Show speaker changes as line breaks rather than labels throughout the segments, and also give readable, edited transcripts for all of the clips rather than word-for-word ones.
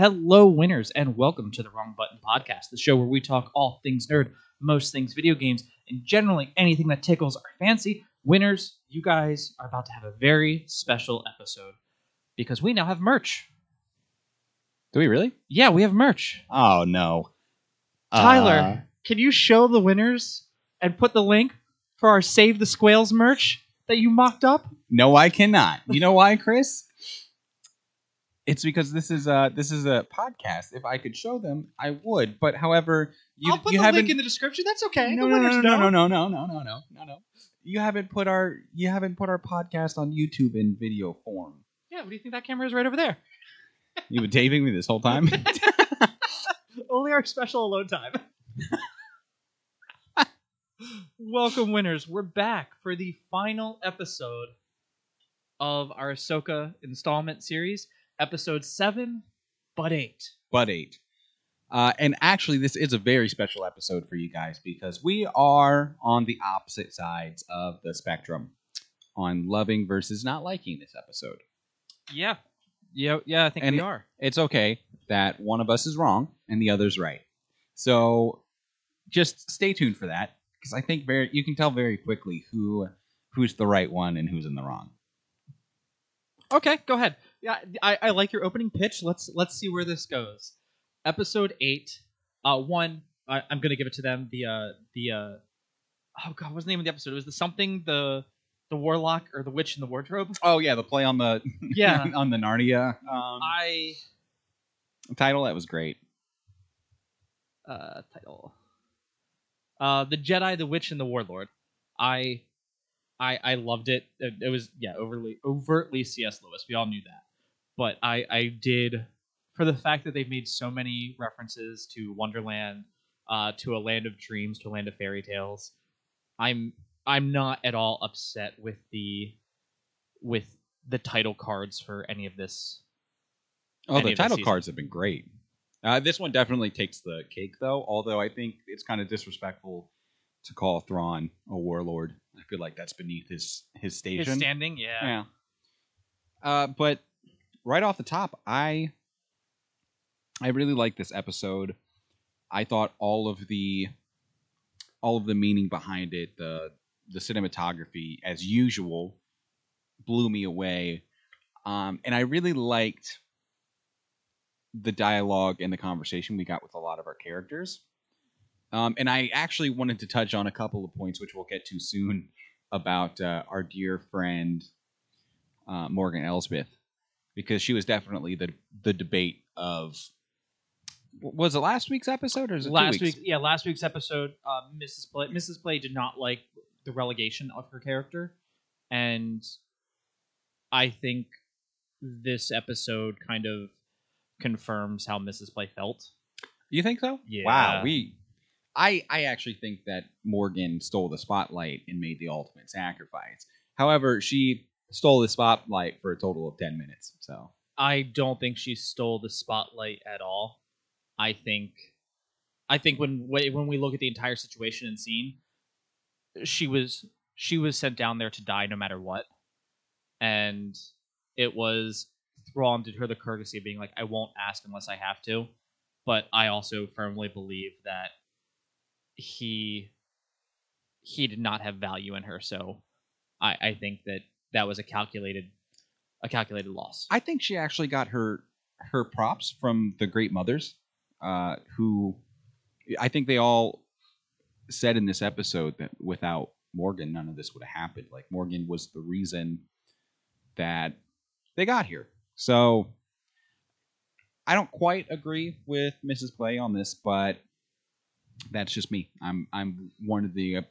Hello, winners, and welcome to the Wrong Button Podcast, the show where we talk all things nerd, most things video games, and generally anything that tickles our fancy. Winners, you guys are about to have a very special episode because we now have merch.
Do we really?
Yeah, we have merch.
Oh, no.
Tyler, can you show the winners and put the link for our Save the Squales merch that you mocked up?
No, I cannot. You know why, Chris? It's because this is a podcast. If I could show them, I would. But however,
I'll put the link in the description. That's okay.
No. You haven't put our podcast on YouTube in video form.
Yeah, what do you think that camera is right over there?
You've been taping me this whole time.
Only our special alone time. Welcome, winners. We're back for the final episode of our Ahsoka installment series. Episode 7, but 8.
But 8. And actually, this is a very special episode for you guys because we are on the opposite sides of the spectrum on loving versus not liking this episode.
Yeah, I think we are.
It's okay that one of us is wrong and the other's right. So just stay tuned for that because I think you can tell very quickly who's the right one and who's in the wrong.
Okay, go ahead. Yeah, I like your opening pitch. Let's see where this goes. Episode 8. I'm gonna give it to them. Oh god, what's the name of the episode? It was the warlock or the witch in the wardrobe.
Oh yeah, the play on the on the Narnia title. That was great.
Title. The Jedi, the Witch, and the Warlord. I loved it. It was overtly C.S. Lewis. We all knew that. But I did, for the fact that they've made so many references to Wonderland, to a land of dreams, to a land of fairy tales. I'm not at all upset with the title cards for any of this.
Oh, the title cards have been great. This one definitely takes the cake, though. Although I think it's kind of disrespectful to call Thrawn a warlord. I feel like that's beneath his station.
His standing, yeah.
But right off the top, I really like this episode. I thought all of the meaning behind it, the cinematography, as usual, blew me away. And I really liked the dialogue and the conversation we got with a lot of our characters. And I actually wanted to touch on a couple of points, which we'll get to soon, about our dear friend Morgan Elsbeth, because she was definitely the debate of. Was it last week's episode or is it
last
2 weeks?
week? Yeah, last week's episode. Mrs. Play did not like the relegation of her character, and I think this episode kind of confirms how Mrs. Play felt.
You think so?
Yeah.
Wow. I actually think that Morgan stole the spotlight and made the ultimate sacrifice. However, she stole the spotlight for a total of 10 minutes. So
I don't think she stole the spotlight at all. I think when we look at the entire situation and scene, she was sent down there to die no matter what, and it was Thrawn did her the courtesy of being like, I won't ask unless I have to, but I also firmly believe that he did not have value in her, so I think that was a calculated loss.
I think she actually got her props from the Great Mothers, who I think they all said in this episode that without Morgan, none of this would have happened. Like, Morgan was the reason that they got here. So I don't quite agree with Mrs. Play on this, but that's just me. I'm one of the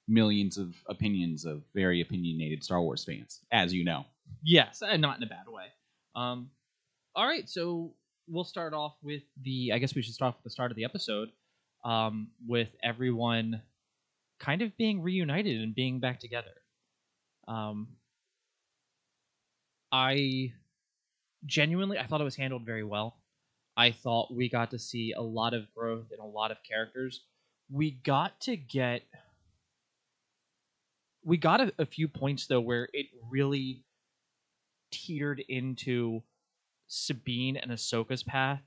millions of opinions of very opinionated Star Wars fans, as you know.
Yes, and not in a bad way. All right, so we'll start off with I guess we should start off with the start of the episode, with everyone kind of being reunited and being back together. I thought it was handled very well. I thought we got to see a lot of growth in a lot of characters. We got a few points, though, where it really teetered into Sabine and Ahsoka's path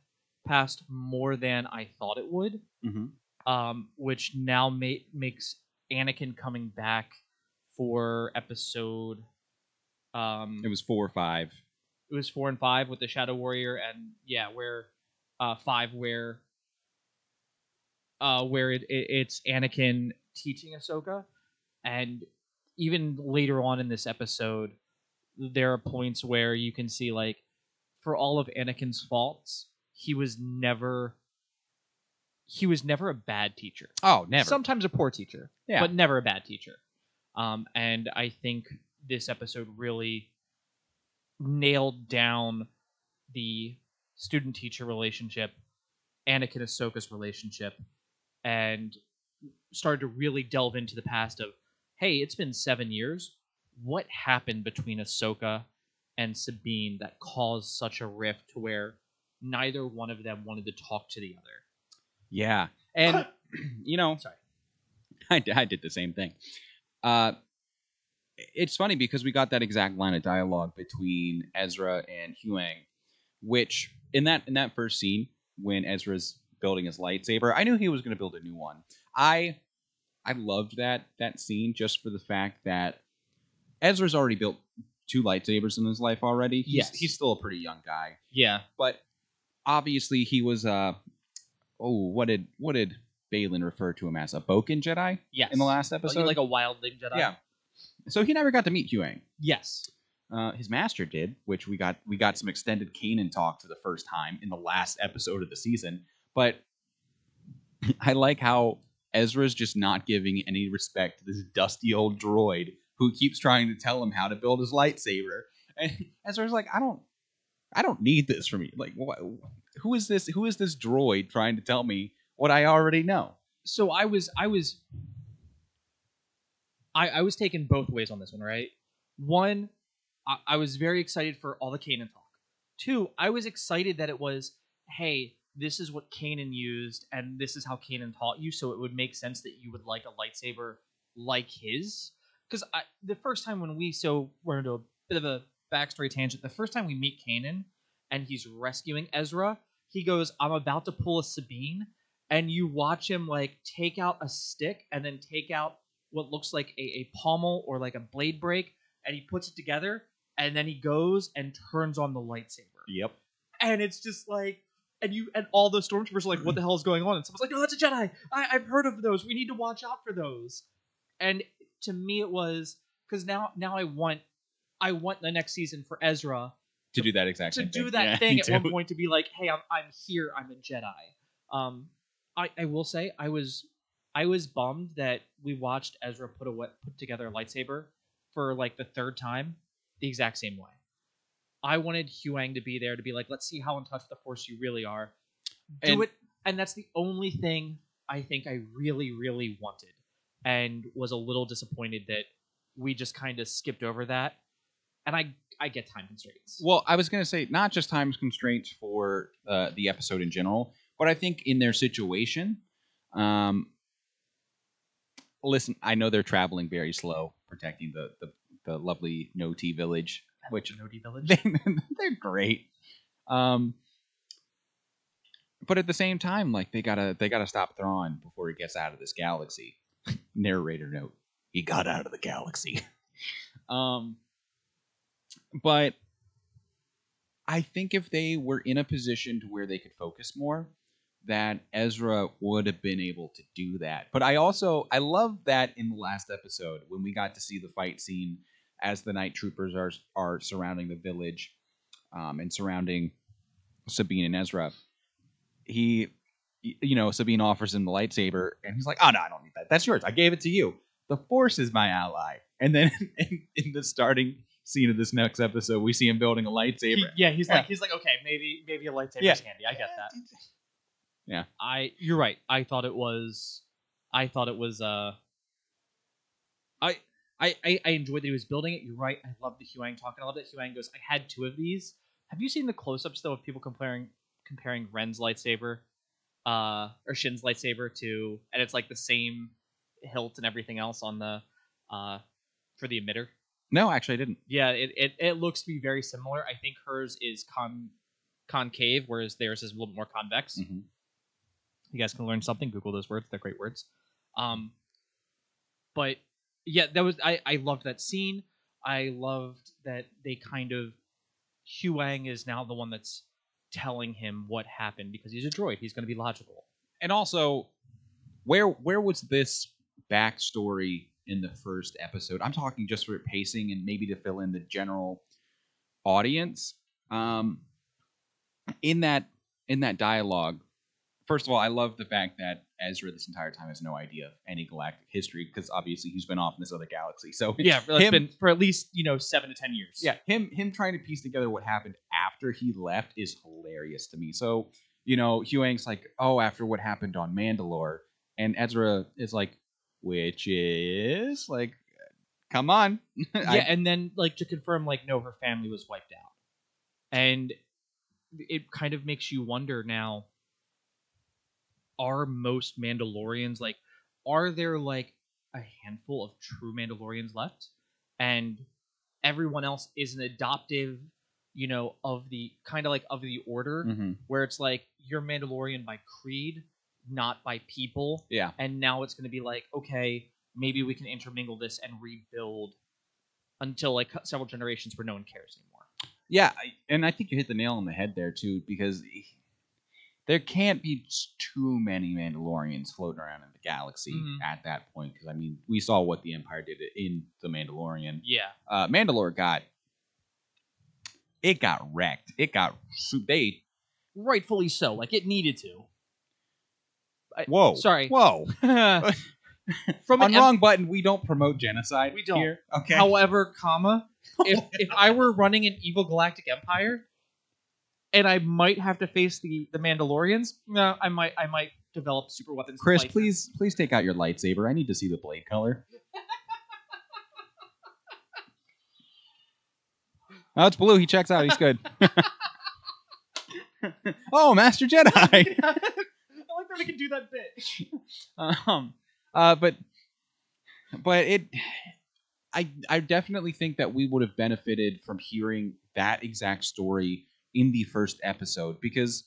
passed more than I thought it would.
Mm-hmm.
Which now makes Anakin coming back for episode.
It was 4 or 5.
It was 4 and 5 with the Shadow Warrior, and yeah, where 5 where it's Anakin teaching Ahsoka, and even later on in this episode, there are points where you can see like, for all of Anakin's faults, he was never a bad teacher.
Oh, never.
Sometimes a poor teacher,
Yeah.
but never a bad teacher. And I think this episode really nailed down the student-teacher relationship, Anakin Ahsoka's relationship, and started to really delve into the past of, hey, it's been 7 years. What happened between Ahsoka and Sabine that caused such a rift to where neither one of them wanted to talk to the other?
Yeah. And,
Sorry.
I did the same thing. It's funny because we got that exact line of dialogue between Ezra and Huang, which in that first scene when Ezra's building his lightsaber, I knew he was going to build a new one. I loved that scene just for the fact that Ezra's already built 2 lightsabers in his life already. He's still a pretty young guy.
Yeah.
But obviously he was what did Balin refer to him as? A Boken Jedi?
Yes.
In the last episode?
Like a wildling Jedi?
Yeah. So he never got to meet Huang.
Yes.
His master did, which we got some extended Kanan talk for the first time in the last episode of the season. But I like how Ezra's just not giving any respect to this dusty old droid who keeps trying to tell him how to build his lightsaber. And Ezra's like, I don't need this from you. Like, what? Who is this? Who is this droid trying to tell me what I already know?
So I was taken both ways on this one, right? One, I was very excited for all the Kanan talk. 2, I was excited that it was, hey, this is what Kanan used, and this is how Kanan taught you, so it would make sense that you would like a lightsaber like his. Because the first time we're into a bit of a backstory tangent. The first time we meet Kanan, and he's rescuing Ezra, he goes, "I'm about to pull a Sabine," and you watch him like take out a stick and then take out what looks like a pommel or like a blade break, and he puts it together, and then he goes and turns on the lightsaber.
Yep.
And it's just like, and all the stormtroopers are like, what the hell is going on? And someone's like, no, that's a Jedi. I've heard of those. We need to watch out for those. And to me, it was because now I want the next season for Ezra
to do that exact
to
same
do
thing.
that thing at one point, to be like, hey, I'm here. I'm a Jedi. I will say I was bummed that we watched Ezra put together a lightsaber for like the 3rd time the exact same way. I wanted Huang to be there to be like, let's see how in touch with the Force you really are. And that's the only thing I think I really, really wanted, and was a little disappointed that we just kind of skipped over that. And I get time constraints.
Well, I was going to say not just time constraints for the episode in general, but I think in their situation, listen, I know they're traveling very slow, protecting the lovely Noti village, which
Noti village.
They're great. But at the same time, like they gotta stop Thrawn before he gets out of this galaxy. Narrator note: he got out of the galaxy. But I think if they were in a position to where they could focus more, that Ezra would have been able to do that. But I love that in the last episode when we got to see the fight scene as the night troopers are surrounding the village and surrounding Sabine and Ezra. Sabine offers him the lightsaber, and he's like, "Oh no, I don't need that. That's yours. I gave it to you. The Force is my ally." And then in the starting scene of this next episode, we see him building a lightsaber.
He's like, okay, maybe a lightsaber's handy. I get that.
Yeah.
You're right. I thought it was I enjoyed that he was building it. You're right. I love the Huang talking. I love that Huang goes, I had 2 of these. Have you seen the close-ups though of people comparing Ren's lightsaber or Shin's lightsaber to, and it's like the same hilt and everything else on the for the emitter?
No, actually I didn't.
Yeah, it looks to be very similar. I think hers is concave, whereas theirs is a little more convex.
Mm-hmm.
You guys can learn something. Google those words; they're great words. But yeah, that was I loved that scene. I loved that they kind of Huang is now the one that's telling him what happened because he's a droid. He's going to be logical.
And also, where was this backstory in the first episode? I'm talking just for pacing and maybe to fill in the general audience. In that dialogue, first of all, I love the fact that Ezra this entire time has no idea of any galactic history because obviously he's been off in this other galaxy. So
yeah, it's been for at least 7 to 10 years.
Yeah, him trying to piece together what happened after he left is hilarious to me. So Huang's like, oh, after what happened on Mandalore, and Ezra is like, which is like, come on.
Yeah, and then to confirm, no, her family was wiped out, and it kind of makes you wonder now. Are most Mandalorians are there a handful of true Mandalorians left, and everyone else is an adoptive, of the kind of of the order,
Mm-hmm.
where it's you're Mandalorian by creed, not by people.
Yeah.
And now it's going to be okay, maybe we can intermingle this and rebuild until several generations where no one cares anymore.
Yeah, and I think you hit the nail on the head there too, because there can't be too many Mandalorians floating around in the galaxy at that point. Because we saw what the Empire did in the Mandalorian.
Yeah,
Mandalore got wrecked. They
rightfully so. It needed to.
Whoa!
Sorry.
Whoa!
From
on wrong button, we don't promote genocide.
We don't.
Here. Okay.
However, if I were running an evil galactic empire, and I might have to face the Mandalorians, no, I might develop super weapons.
Chris, please take out your lightsaber. I need to see the blade color. Oh, it's blue. He checks out. He's good. Oh, Master Jedi.
I like that we can do that bit.
But I definitely think that we would have benefited from hearing that exact story in the first episode, because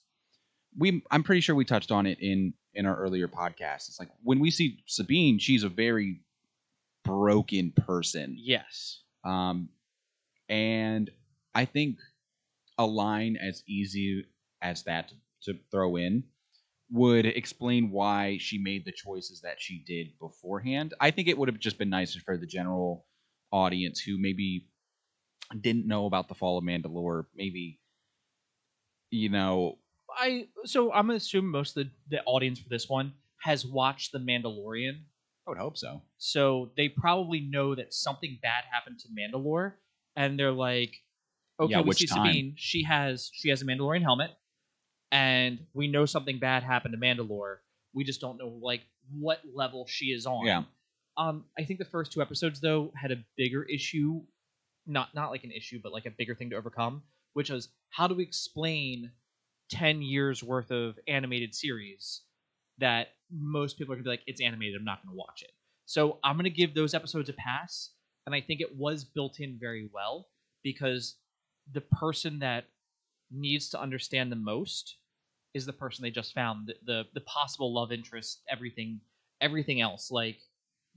I'm pretty sure we touched on it in our earlier podcast. It's when we see Sabine, she's a very broken person.
Yes.
And I think a line as easy as that to throw in would explain why she made the choices that she did beforehand. I think it would have just been nicer for the general audience who maybe didn't know about the fall of Mandalore. Maybe,
So I'm gonna assume most of the audience for this one has watched The Mandalorian.
I would hope so.
So they probably know that something bad happened to Mandalore, and they're like, okay, we see Sabine. She has a Mandalorian helmet, and we know something bad happened to Mandalore. We just don't know what level she is on.
Yeah.
I think the first 2 episodes though had a bigger issue, not an issue, but a bigger thing to overcome, which was how do we explain 10 years worth of animated series that most people are gonna be it's animated, I'm not gonna watch it. So I'm gonna give those episodes a pass, and I think it was built in very well, because the person that needs to understand the most is the person they just found, the possible love interest, everything else,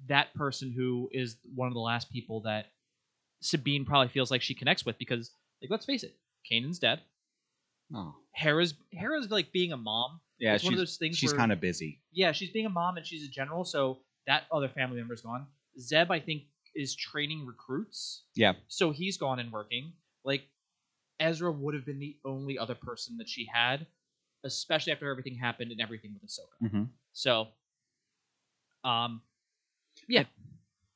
that person who is one of the last people that Sabine probably feels like she connects with, because let's face it, Kanan's dead.
Oh.
Hera's being a mom.
Yeah,
it's one of those things.
She's kind of busy.
Yeah, she's being a mom and she's a general, so that other family member's gone. Zeb, I think, is training recruits.
Yeah.
So he's gone and working. Ezra would have been the only other person that she had, especially after everything happened and everything with Ahsoka.
Mm-hmm.
So, yeah,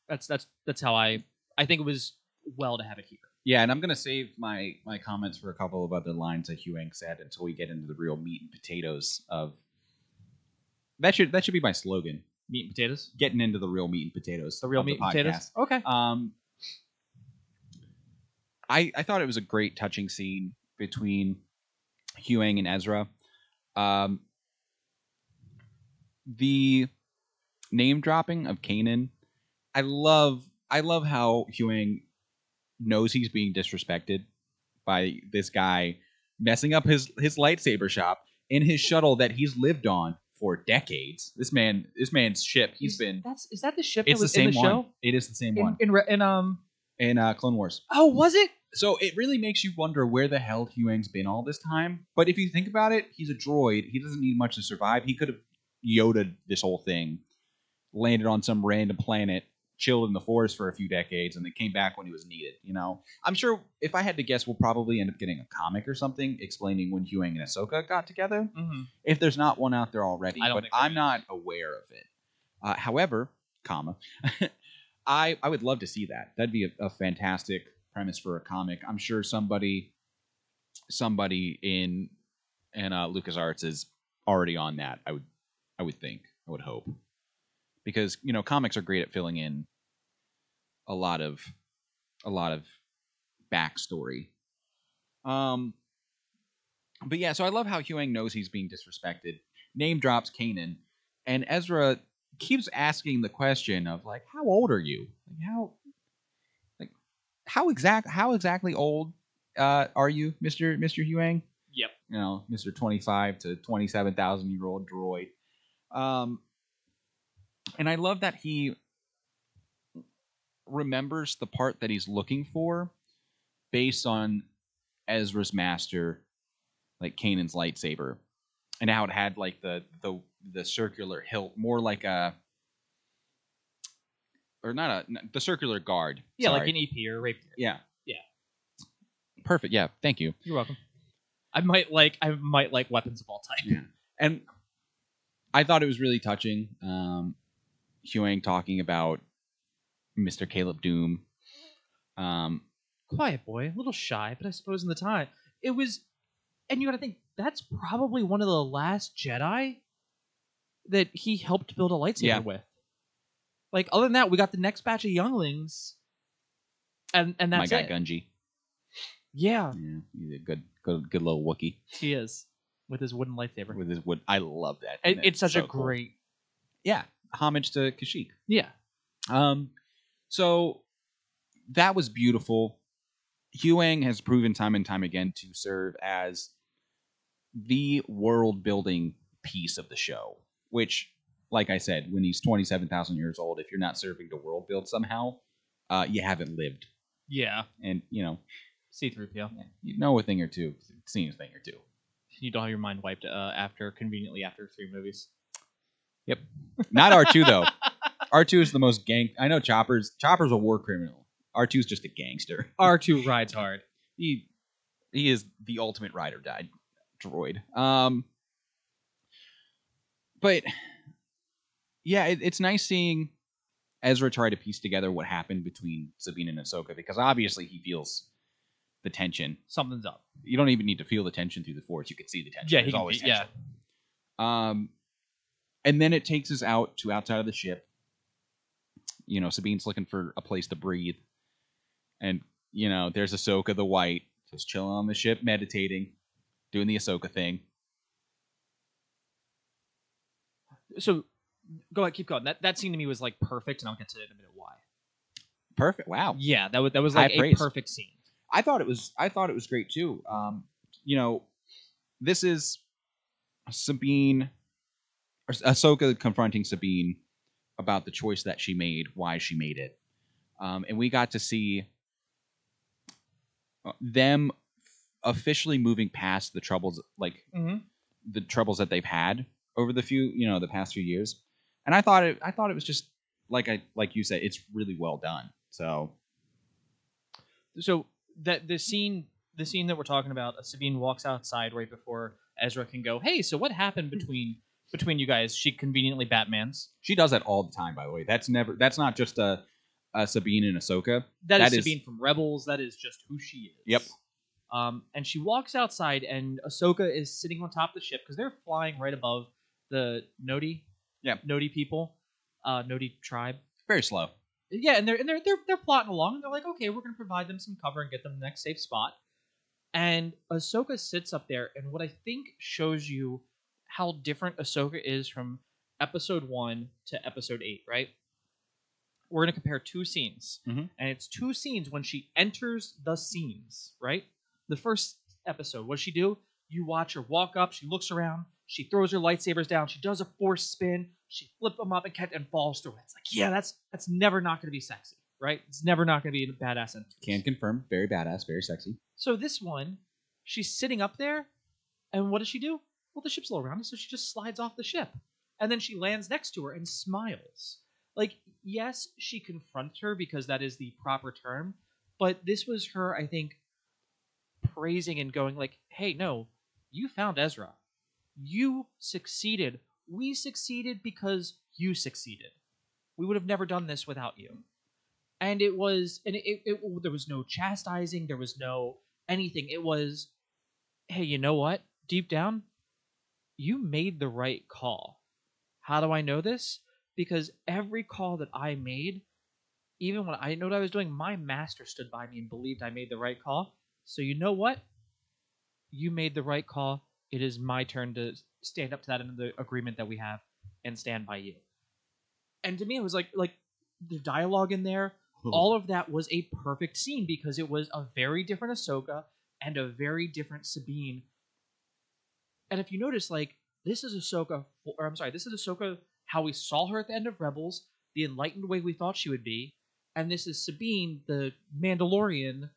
that's how I think it was well to have it here.
Yeah, and I'm gonna save my comments for a couple of other lines that Huang said until we get into the real meat and potatoes of that should be my slogan.
Meat and potatoes.
Getting into the real meat and potatoes.
The real meat and potatoes. Okay.
I thought it was a great touching scene between Huang and Ezra. The name dropping of Kanan. I love how Huang knows he's being disrespected by this guy messing up his lightsaber shop in his shuttle that he's lived on for decades. This man's ship. Is
that the ship
It's
that was
the same
in the
one.
show?
It is the same one
In
Clone Wars.
Oh, was it?
So it really makes you wonder where the hell Huyang's been all this time. But if you think about it, he's a droid. He doesn't need much to survive. He could have Yoda'd this whole thing, landed on some random planet, chilled in the forest for a few decades, and then came back when he was needed. You know, I'm sure if I had to guess, we'll probably end up getting a comic or something explaining when Huyang and Ahsoka got together.
Mm-hmm.
If there's not one out there already, but I'm not aware of it. However, I would love to see that. That'd be a fantastic premise for a comic. I'm sure somebody in LucasArts is already on that. I would think. I would hope, because comics are great at filling in a lot of backstory. But yeah, so I love how Huyang knows he's being disrespected. Name drops Kanan, and Ezra keeps asking the question of like, how old are you? How exactly old are you, Mr. Huyang?
Yep.
Mr. 25 to 27,000-year-old droid. And I love that he remembers the part that he's looking for based on Ezra's master, like Kanan's lightsaber, and how it had like the circular hilt, more like the circular guard.
Yeah,
Sorry.
like an EP or a rapier.
Yeah.
Yeah.
Perfect. Yeah. Thank you.
You're welcome. I might like weapons of all type.
Yeah. And I thought it was really touching. Huyang talking about Mr. Caleb Doom.
Quiet boy, a little shy, but I suppose in the time it was. And you got to think that's probably one of the last Jedi that he helped build a lightsaber with. Like, other than that, we got the next batch of younglings, and that's
my guy
it.
Gunji.
Yeah,
he's a good little Wookiee.
He is, with his wooden lightsaber.
With his wood, I love that.
It's such
so
a great,
cool. Homage to Kashyyyk.
Yeah.
So that was beautiful. Huyang has proven time and time again to serve as the world building piece of the show, which, like I said, when he's 27,000 years old, if you're not serving to world build somehow, you haven't lived.
Yeah.
And,
C-3PO.
You know a thing or two, seen a thing or two.
You don't have your mind wiped conveniently after 3 movies.
Yep. Not R2, though. R2 is the most gang... I know Chopper's a war criminal. R2's just a gangster.
R2 rides hard.
He is the ultimate ride or die droid. But yeah, it's nice seeing Ezra try to piece together what happened between Sabine and Ahsoka, because obviously he feels the tension.
Something's up.
You don't even need to feel the tension through the Force. You can see the tension.
Yeah,
There's always tension.
Yeah.
And then it takes us outside of the ship. Sabine's looking for a place to breathe. And, there's Ahsoka the White, just chilling on the ship, meditating, doing the Ahsoka thing.
So, go ahead, keep going. That scene to me was like perfect, and I'll get to it in a minute why.
Perfect. Wow.
Yeah, that was like a perfect scene.
I thought it was great too. This is Sabine, or Ahsoka confronting Sabine about the choice that she made, why she made it, and we got to see them officially moving past the troubles, the troubles that they've had over the past few years. And I thought it was just like you said, it's really well done. So
that the scene that we're talking about, Sabine walks outside right before Ezra can go, hey, so what happened between you guys? She conveniently Batmans.
She does that all the time, by the way. That's not just a Sabine and Ahsoka.
That is Sabine from Rebels. That is just who she is.
Yep.
And she walks outside, and Ahsoka is sitting on top of the ship because they're flying right above the Nodi.
Yeah.
Nodi people. Nodi tribe.
Very slow.
Yeah, and they're plotting along, and they're like, okay, we're gonna provide them some cover and get them the next safe spot. And Ahsoka sits up there, and what I think shows you how different Ahsoka is from episode 1 to episode 8, right? We're gonna compare 2 scenes,
and
it's 2 scenes when she enters the scenes, right? The first episode, what does she do? You watch her walk up, she looks around, she throws her lightsabers down, she does a force spin, she flip them up and catch and falls through it. It's like, yeah, that's never not going to be sexy, right? It's never not going to be a badass entrance.
Can confirm. Very badass, very sexy.
So this one, she's sitting up there, and what does she do? Well, the ship's a little round, so she just slides off the ship. And then she lands next to her and smiles. Like, yes, she confronts her because that is the proper term, but this was her, I think, praising and going like, hey, no, you found Ezra. You succeeded. We succeeded because you succeeded. We would have never done this without you. And it was, and there was no chastising, there was no anything. It was, hey, you know what? Deep down, you made the right call. How do I know this? Because every call that I made, even when I didn't know what I was doing, my master stood by me and believed I made the right call. So you know what? You made the right call. It is my turn to stand up to that in the agreement that we have and stand by you. And to me, it was like the dialogue in there, all of that was a perfect scene because it was a very different Ahsoka and a very different Sabine. And if you notice, like, this is Ahsoka, or I'm sorry, this is Ahsoka how we saw her at the end of Rebels, the enlightened way we thought she would be, and this is Sabine, the Mandalorian,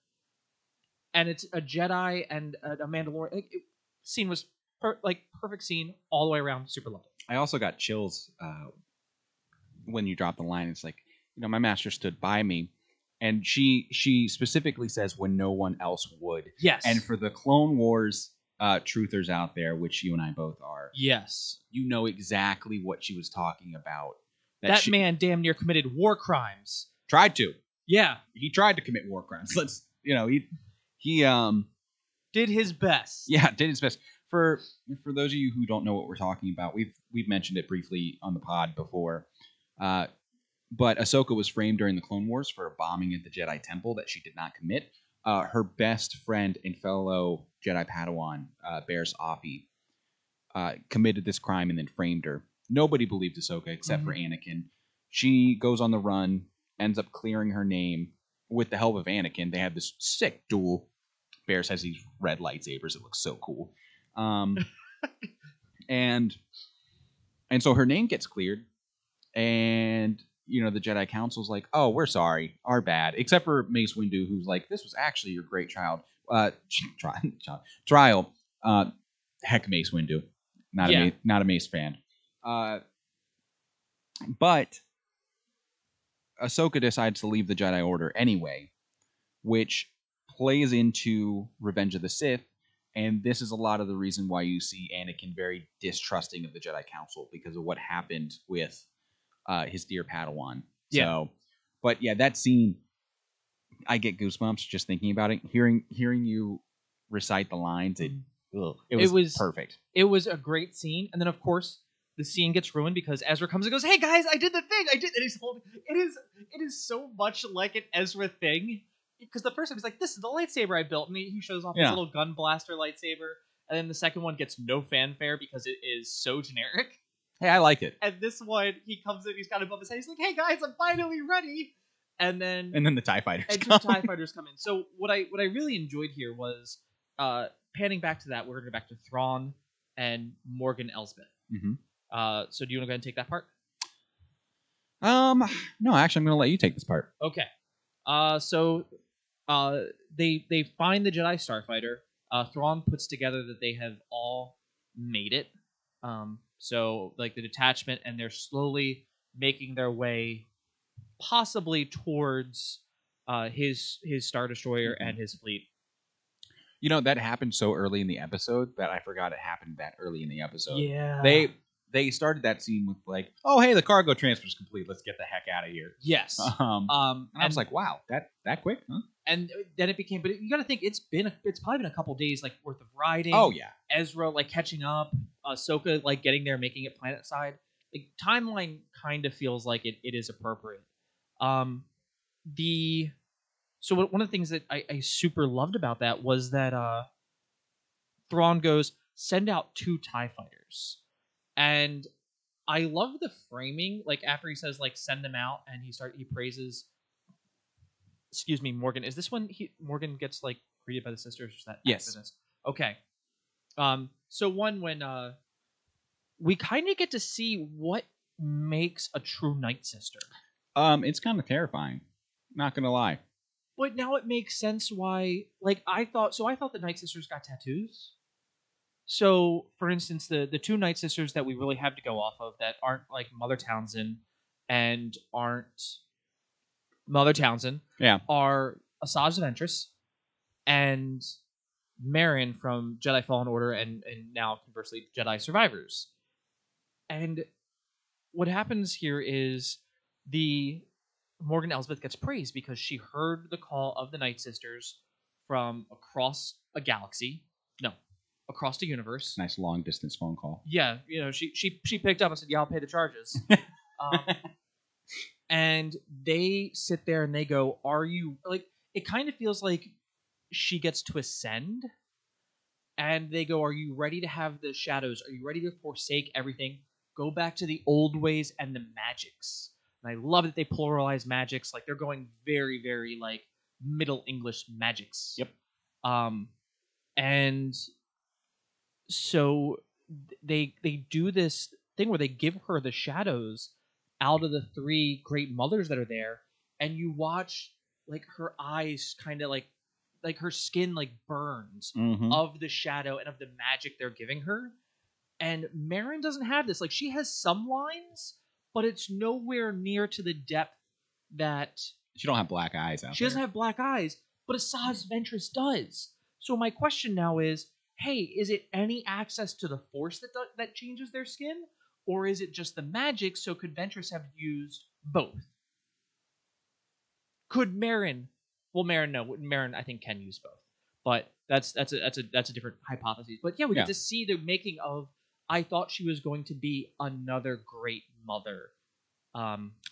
and it's a Jedi and a Mandalorian. Like, scene was perfect scene all the way around. Super loved it.
I also got chills when you dropped the line. It's like, my master stood by me, and she specifically says when no one else would.
Yes.
And for the Clone Wars truthers out there, which you and I both are,
yes,
you know exactly what she was talking about.
That man damn near committed war crimes.
Tried to.
Yeah,
he tried to commit war crimes. He
did his best.
Yeah, did his best. For those of you who don't know what we're talking about, we've mentioned it briefly on the pod before. But Ahsoka was framed during the Clone Wars for a bombing at the Jedi Temple that she did not commit. Her best friend and fellow Jedi Padawan, Bears Offee, committed this crime and then framed her. Nobody believed Ahsoka except for Anakin. She goes on the run, ends up clearing her name with the help of Anakin. They have this sick duel. Bears has these red lightsabers. It looks so cool. And so her name gets cleared, and the Jedi Council's like, oh, we're sorry, our bad. Except for Mace Windu, who's like, this was actually your great trial. Heck, Mace Windu, not a Mace fan. But Ahsoka decides to leave the Jedi Order anyway, which plays into Revenge of the Sith. And this is a lot of the reason why you see Anakin very distrusting of the Jedi Council because of what happened with his dear Padawan.
Yeah.
So, but yeah, that scene, I get goosebumps just thinking about it. Hearing you recite the lines, it was perfect.
It was a great scene, and then of course the scene gets ruined because Ezra comes and goes, "Hey guys, I did the thing. I did." And he's holding. It is so much like an Ezra thing. Because the first time he's like, this is the lightsaber I built, and he shows off his little gun blaster lightsaber, and then the second one gets no fanfare because it is so generic.
Hey, I like it.
And this one, he comes in, he's got it above his head, he's like, hey guys, I'm finally ready! And then
the TIE Fighters
come in. So what I really enjoyed here was, panning back to that, we're going to go back to Thrawn and Morgan Elsbeth.
Mm-hmm.
So do you want to go ahead and take that part?
No, actually, I'm going to let you take this part.
Okay. They find the Jedi Starfighter. Thrawn puts together that they have all made it. So like the detachment, and they're slowly making their way, possibly towards his Star Destroyer and his fleet.
That happened so early in the episode that I forgot it happened that early in the episode.
Yeah.
They started that scene with like, oh hey, the cargo transfer is complete. Let's get the heck out of here.
Yes.
And I was like, wow, that quick, huh?
And then it became, but you got to think it's probably been a couple days like worth of riding.
Oh yeah. Ezra
like catching up, Ahsoka like getting there, making it planet side. Like timeline kind of feels like it is appropriate. One of the things that I super loved about that was that Thrawn goes, send out 2 TIE fighters. And I love the framing, like after he says like send them out, and he praises, excuse me, Morgan. Is this when Morgan gets like greeted by the sisters? Or is that
yes.
after this? Okay. So one when we kind of get to see what makes a true Night Sister.
It's kind of terrifying. Not gonna lie.
But now it makes sense why. Like I thought. So I thought the Night Sisters got tattoos. So, for instance, the two Night Sisters that we really have to go off of that aren't like Mother Townsend and aren't Mother Townsend
Yeah.
are Asajj Ventress and Marin from Jedi Fallen Order and now conversely Jedi Survivors. And what happens here is the Morgan Elsbeth gets praised because she heard the call of the Night Sisters from across a galaxy. No, across the universe.
Nice long distance phone call.
Yeah, she picked up and said, "Yeah, I'll pay the charges." um, and they sit there and they go, "Are you like?" It kind of feels like she gets to ascend, and they go, "Are you ready to have the shadows? Are you ready to forsake everything? Go back to the old ways and the magics." And I love that they pluralize magics. Like they're going very, very like Middle English magics.
Yep.
And so they do this thing where they give her the shadows out of the three great mothers that are there, and you watch like her eyes kind of like her skin like burns
Mm-hmm.
of the shadow and of the magic they're giving her. And Marin doesn't have this. Like she has some lines, but it's nowhere near to the depth that
She don't have black eyes out
she
there.
doesn't have black eyes, but Asajj Ventress does. So my question now is, hey, is it any access to the Force that changes their skin, or is it just the magic? So could Ventress have used both? Could Marin? Well, Marin no. Marin I think can use both, but that's a different hypothesis. But yeah, we
Yeah.
get to see the making of. I thought she was going to be another great mother.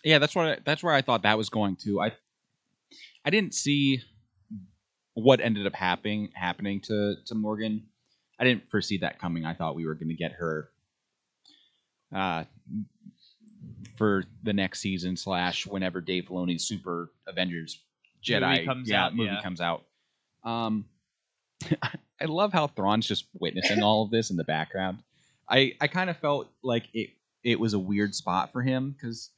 Yeah, that's where I thought that was going to. I didn't see what ended up happening to Morgan. I didn't foresee that coming. I thought we were going to get her for the next season / whenever Dave Filoni's Super Avengers Jedi movie comes out. I love how Thrawn's just witnessing all of this in the background. I kind of felt like it was a weird spot for him because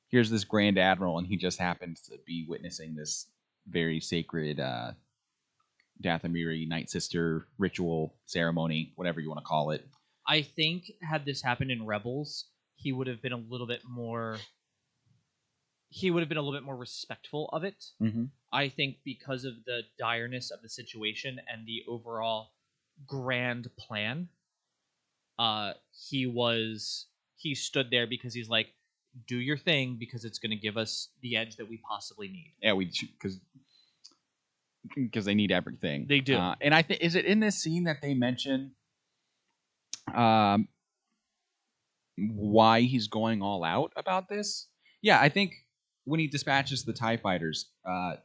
here's this Grand Admiral and he just happens to be witnessing this very sacred Dathomiri Night Sister ritual ceremony, whatever you want to call it.
I think had this happened in Rebels, he would have been a little bit more. He would have been a little bit more respectful of it.
Mm-hmm.
I think because of the direness of the situation and the overall grand plan, he stood there because he's like, do your thing because it's going to give us the edge that we possibly need.
Yeah, because they need everything.
They do.
And I think, is it in this scene that they mention why he's going all out about this? Yeah, I think when he dispatches the TIE fighters,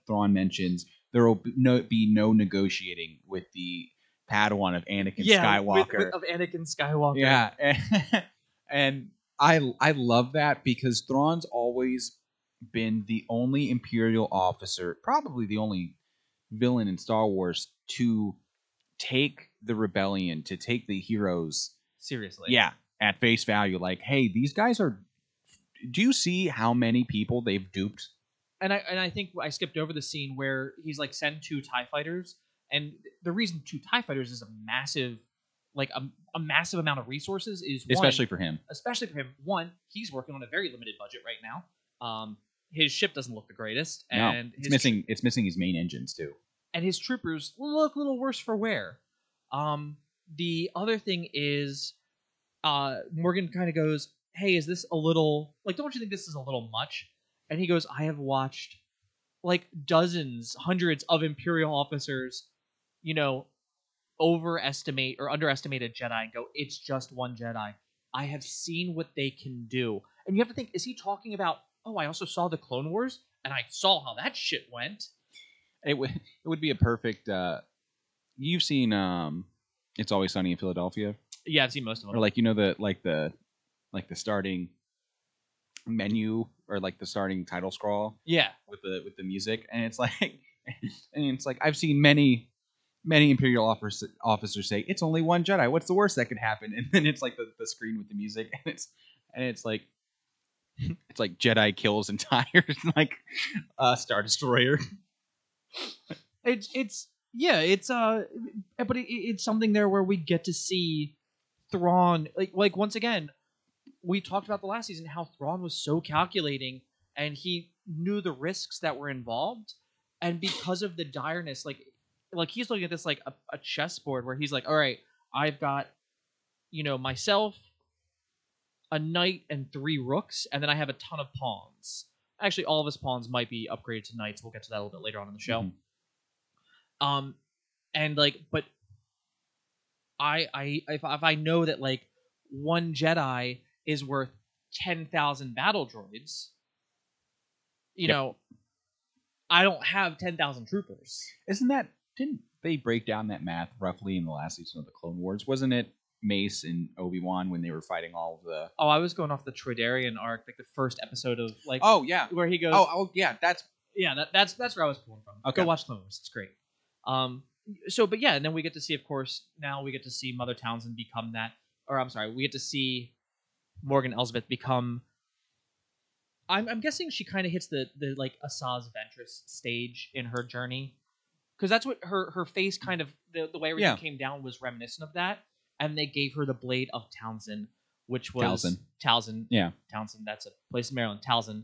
Thrawn mentions there will be no negotiating with the Padawan of Anakin Skywalker.
Of Anakin Skywalker.
Yeah, and I love that because Thrawn's always been the only Imperial officer, probably the only villain in Star Wars to take the rebellion, to take the heroes
seriously.
Yeah, at face value. Like, hey, these guys are. Do you see how many people they've duped?
And I think I skipped over the scene where he's like, send 2 TIE fighters, and the reason 2 TIE fighters is a massive, like a massive amount of resources is
especially for him.
One, he's working on a very limited budget right now. His ship doesn't look the greatest,
No,
and
it's missing. It's missing his main engines too,
and his troopers look a little worse for wear. The other thing is, Morgan kind of goes, hey, is this a little, like, don't you think this is a little much? And he goes, I have watched like dozens, hundreds of Imperial officers, overestimate or underestimate a Jedi and go, it's just one Jedi. I have seen what they can do. And you have to think, is he talking about, oh, I also saw the Clone Wars and I saw how that shit went?
It would be a perfect. You've seen It's Always Sunny in Philadelphia.
Yeah, I've seen most of them.
Or the starting menu or like the starting title scroll.
Yeah,
with the music, and it's like I've seen many many Imperial officers say it's only one Jedi. What's the worst that could happen? And then it's like the screen with the music, and it's like Jedi kills entire like Star Destroyer.
It's yeah, but it's something there where we get to see Thrawn like once again. We talked about the last season how Thrawn was so calculating and he knew the risks that were involved, and because of the direness, like he's looking at this like a chessboard where he's like, all right, I've got myself, a knight, and 3 rooks, and then I have a ton of pawns. Actually, all of his pawns might be upgraded to knights. We'll get to that a little bit later on in the show.
Mhm.
And but if I know that like one Jedi is worth 10,000 battle droids,
Yep.
I don't have 10,000 troopers.
Didn't they break down that math roughly in the last season of the Clone Wars? Wasn't it Mace and Obi-Wan when they were fighting all of the...
Oh, I was going off the Troidarian arc, like the first episode of like...
Oh, yeah.
Where he goes...
Oh, yeah, that's
where I was pulling from.
Okay.
Go watch Clone Wars. It's great. But yeah, and then we get to see, of course, now we get to see Mother Townsend become that... Or, I'm sorry, we get to see Morgan Elsbeth become... I'm guessing she kind of hits the like Asajj Ventress stage in her journey, because that's what her face kind of the way everything came down was reminiscent of that, and they gave her the blade of Townsend, which was Townsend.
Yeah,
Townsend. That's a place in Maryland. Townsend.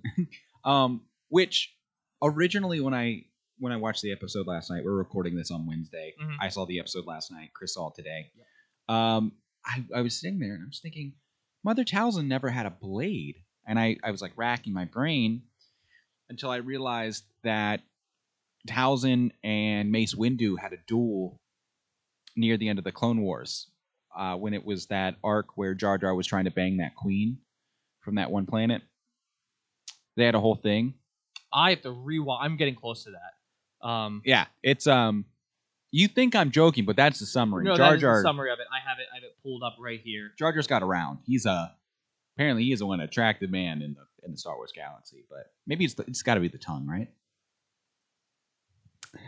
Which originally when I watched the episode last night, we're recording this on Wednesday.
Mhm.
I saw the episode last night. Chris saw it today.
Yep.
I was sitting there and I was thinking, Mother Townsend never had a blade. And I was like racking my brain until I realized that Townsend and Mace Windu had a duel near the end of the Clone Wars when it was that arc where Jar Jar was trying to bang that queen from that one planet. They had a whole thing.
I have to rewatch. I'm getting close to that.
Yeah, it's you think I'm joking, but that's the summary.
No,
Jar
that is
Jar,
the summary of it. I have it pulled up right here.
Jar Jar's got around. Apparently he is one attractive man in the Star Wars galaxy, but maybe it's got to be the tongue, right?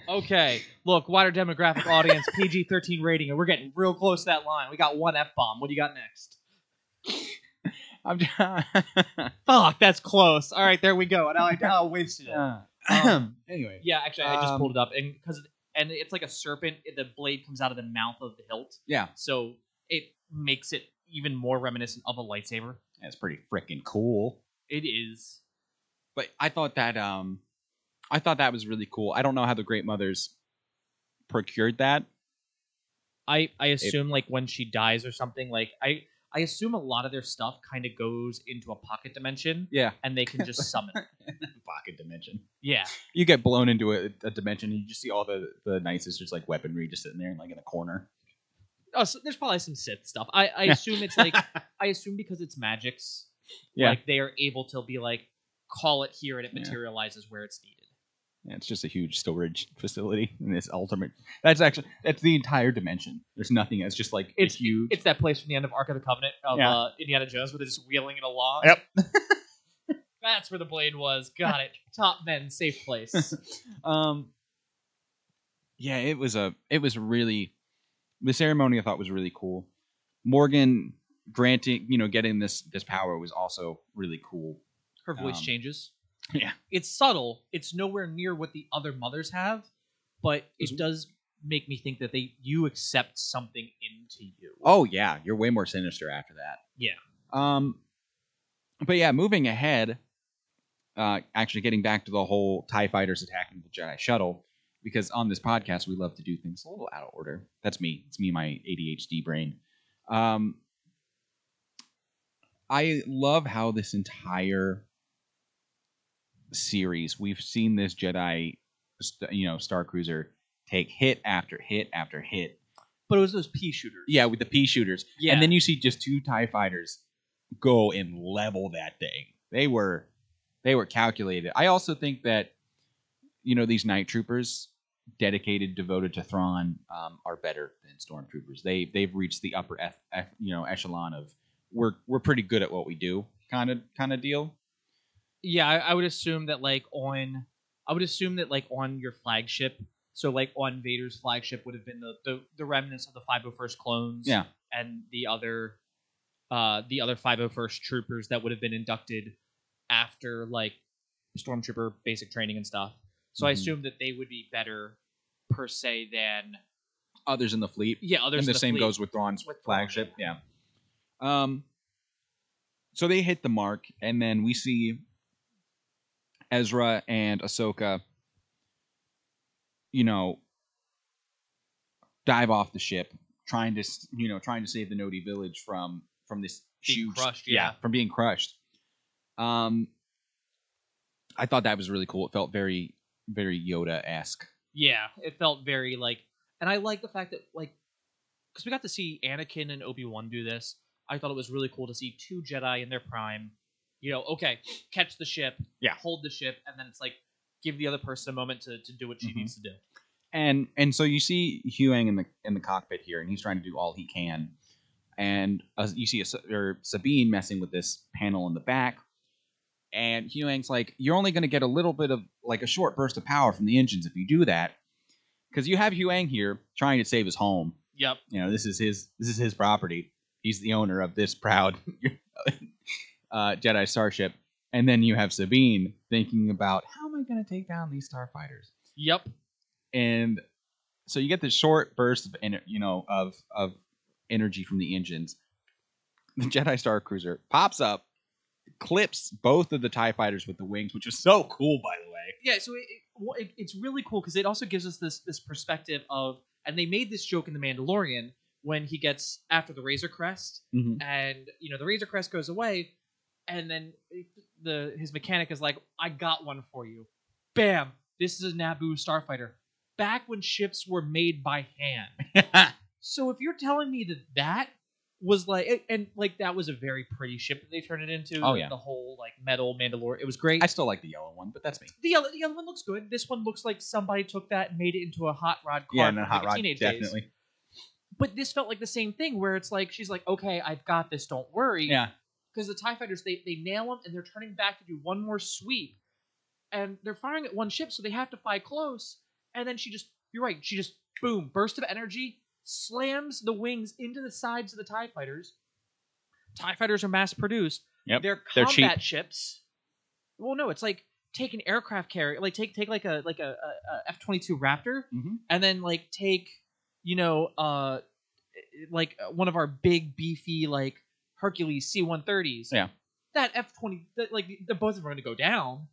Okay, look, wider demographic audience, PG-13 rating, and we're getting real close to that line. We got one F-bomb. What do you got next?
I'm just...
Fuck, that's close. All right, there we go. And I wasted it.
Anyway,
yeah, actually, I just pulled it up, and it's like a serpent. The blade comes out of the mouth of the hilt.
Yeah,
so it makes it even more reminiscent of a lightsaber.
It's pretty freaking cool.
It is.
But I thought that was really cool. I don't know how the Great Mothers procured that.
I assume like when she dies or something, like I assume a lot of their stuff kind of goes into a pocket dimension.
Yeah.
And they can just summon it.
Pocket dimension.
Yeah.
You get blown into a dimension and you just see all the Night Sisters like weaponry just sitting there like in a corner.
Oh, so there's probably some Sith stuff. I assume it's like I assume because it's magics, like they are able to be like call it here and it materializes where it's needed.
Yeah, it's just a huge storage facility in this ultimate. That's the entire dimension. There's nothing. It's just like
it's
huge.
It's that place from the end of Ark of the Covenant of Indiana Jones where they're just wheeling it along.
Yep.
That's where the blade was. Got it. Top men, safe place.
Yeah, it was really. The ceremony I thought was really cool. Morgan getting this power was also really cool.
Her voice changes.
Yeah.
It's subtle. It's nowhere near what the other mothers have, but it does make me think that you accept something into you.
Oh yeah, you're way more sinister after that.
Yeah.
But yeah, moving ahead, actually getting back to the whole TIE fighters attacking the Jedi shuttle. Because on this podcast, we love to do things a little out of order. That's me. It's me, my ADHD brain. I love how this entire series, we've seen this Jedi, Star Cruiser take hit after hit after hit.
But it was those pea shooters.
Yeah, with the pea shooters.
Yeah.
And then you see just 2 TIE fighters go and level that thing. They were calculated. I also think that these night troopers, dedicated, devoted to Thrawn, are better than stormtroopers. They've reached the upper echelon of we're pretty good at what we do kind of deal. Yeah,
I would assume that on your flagship, So like on Vader's flagship would have been the remnants of the 501st clones,
Yeah.
and the other 501st troopers that would have been inducted after like stormtrooper basic training and stuff. So I assume that they would be better per se than
others in the fleet.
Yeah, others.
And the same
fleet.
goes with Thrawn's
With
flagship. Yeah. So they hit the mark, and then we see Ezra and Ahsoka, dive off the ship, trying to save the Nodi village from this
being
huge
crushed.
from being crushed. I thought that was really cool. It felt very, very Yoda-esque.
Yeah, it felt very like, and I like the fact that like, because we got to see Anakin and Obi-Wan do this. I thought it was really cool to see two Jedi in their prime. Okay, catch the ship, hold the ship, and then it's like give the other person a moment to do what she needs to do.
And so you see Huyang in the cockpit here, and he's trying to do all he can. And you see Sabine messing with this panel in the back, and Huyang's like, "You're only going to get a little bit of like a short burst of power from the engines if you do that, because you have Huyang here trying to save his home.
Yep.
This is his property. He's the owner of this proud Jedi starship." And then you have Sabine thinking about, how am I going to take down these starfighters?
Yep.
And so you get this short burst of of energy from the engines. The Jedi Star Cruiser pops up, clips both of the TIE fighters with the wings, which was so cool, by the way.
Yeah, so it's really cool because it also gives us this perspective of, and they made this joke in The Mandalorian when he gets after the Razor Crest, and the Razor Crest goes away, and then his mechanic is like, "I got one for you." Bam! This is a Naboo starfighter. Back when ships were made by hand. So if you're telling me that was like, and like that was a very pretty ship that they turned it into.
Oh yeah,
the whole like metal Mandalorian. It was great.
I still like the yellow one, but that's me.
The other one looks good. This one looks like somebody took that and made it into a hot rod car.
Yeah, hot rod, definitely.
Days. But this felt like the same thing where it's like she's like, "Okay, I've got this. Don't worry."
Yeah.
Because the TIE fighters, they nail them and they're turning back to do one more sweep, and they're firing at one ship, so they have to fly close. And then you're right, she just boom, burst of energy, slams the wings into the sides of the TIE fighters. TIE fighters are mass produced.
Yep.
They're combat ships. Well, no, it's like take an aircraft carrier, like take like a F-22 Raptor, and then like take like one of our big beefy like Hercules C-130s.
Yeah.
That F-20, like the both of them are going to go down,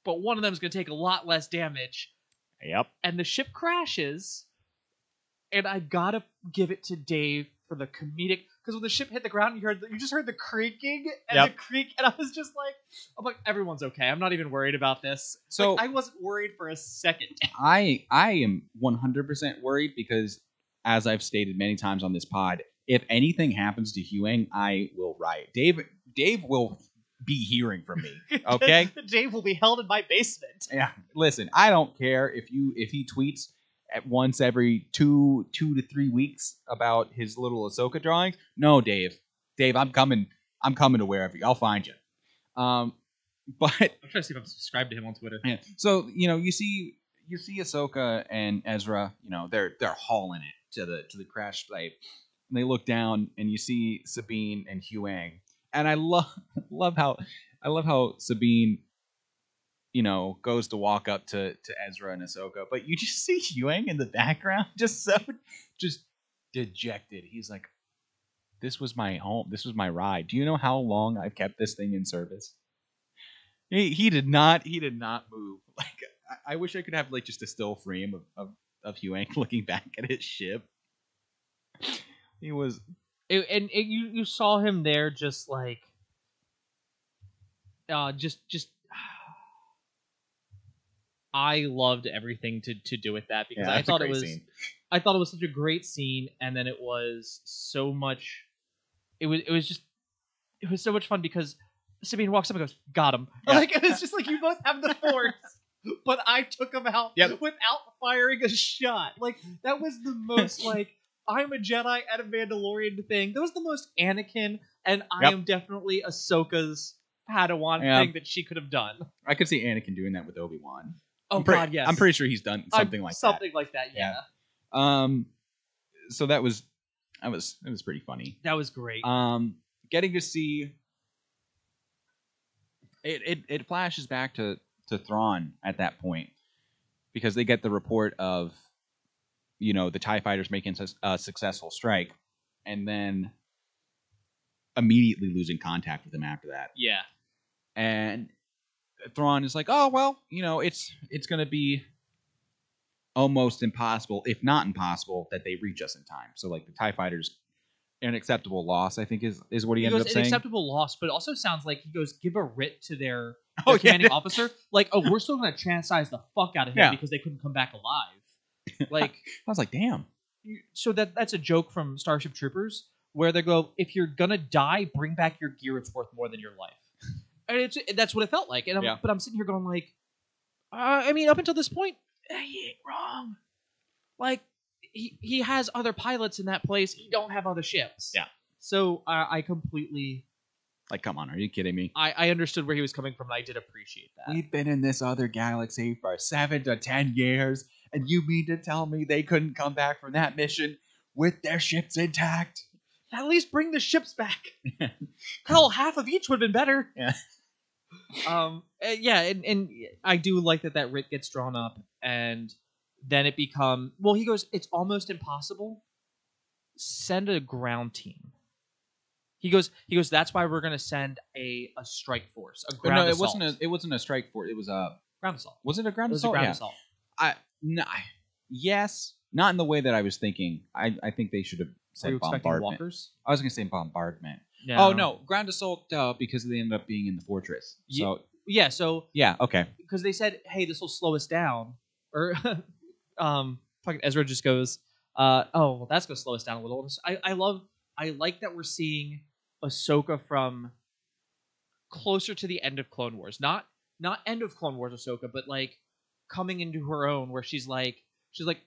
but one of them is going to take a lot less damage.
Yep.
And the ship crashes, and I gotta give it to Dave for the comedic, because when the ship hit the ground, you just heard the creaking and the creak, and I was just like, everyone's okay. I'm not even worried about this.
So
I wasn't worried for a second.
I am 100% worried because, as I've stated many times on this pod, if anything happens to Huyang, I will riot. Dave will be hearing from me. Okay?
Dave will be held in my basement.
Yeah. Listen, I don't care if he tweets at once every 2 to 3 weeks about his little Ahsoka drawings. No, Dave, I'm coming to wherever you. I'll find you. But
I'm trying to see if I'm subscribed to him on Twitter.
Yeah. So you see Ahsoka and Ezra. They're hauling it to the crash site, and they look down and you see Sabine and Huyang. And I love how Sabine, goes to walk up to Ezra and Ahsoka, but you just see Huyang in the background, just dejected. He's like, "This was my home. This was my ride. Do you know how long I've kept this thing in service?" He did not move. Like, I wish I could have like just a still frame of Huyang looking back at his ship. He was.
You saw him there just like I loved everything to do with that, because I thought it was such a great scene, and then it was so much it was so much fun because Sabine walks up and goes, "Got him." Yeah. Like, it was just like, you both have the force, but I took him out without firing a shot. Like, that was the most like, I'm a Jedi and a Mandalorian thing. That was the most Anakin, and I am definitely Ahsoka's Padawan thing that she could have done.
I could see Anakin doing that with Obi-Wan.
Oh God, yes.
I'm pretty sure he's done something like that.
Something like that, yeah.
So that was pretty funny.
That was great.
Getting to see it flashes back to Thrawn at that point, because they get the report of, the TIE fighters making a successful strike, and then immediately losing contact with him after that.
Yeah.
And Thrawn is like, oh, well, it's going to be almost impossible, if not impossible, that they reach us in time. So, like, the TIE fighters, an acceptable loss, I think, is what he ended up saying.
An acceptable loss, but it also sounds like he goes, give a writ to their commanding officer. Like, oh, we're still going to chastise the fuck out of him because they couldn't come back alive. Like,
I was like, damn.
So that's a joke from Starship Troopers, where they go, if you're going to die, bring back your gear. It's worth more than your life. And that's what it felt like. And but I'm sitting here going like, I mean, up until this point, he ain't wrong. Like, he has other pilots in that place. He don't have other ships.
Yeah.
So I completely...
Like, come on, are you kidding me?
I understood where he was coming from, and I did appreciate that.
We've been in this other galaxy for 7 to 10 years, and you mean to tell me they couldn't come back from that mission with their ships intact?
At least bring the ships back. Hell, half of each would have been better.
Yeah.
And I do like that writ gets drawn up, and then it becomes... Well, he goes, it's almost impossible. Send a ground team. He goes, that's why we're going to send a strike force, a ground assault.
It wasn't a strike force. It was a
ground assault.
Was it a ground assault?
It was a ground assault.
Yes, not in the way that I was thinking. I think they should have said bombardment.
Walkers?
I was going to say bombardment.
No.
Oh no, ground assault because they ended up being in the fortress. So
yeah,
okay.
Because they said, hey, this will slow us down, or fucking Ezra just goes, oh, well, that's going to slow us down a little. I like that we're seeing Ahsoka from closer to the end of Clone Wars, not end of Clone Wars Ahsoka, but like coming into her own, where she's like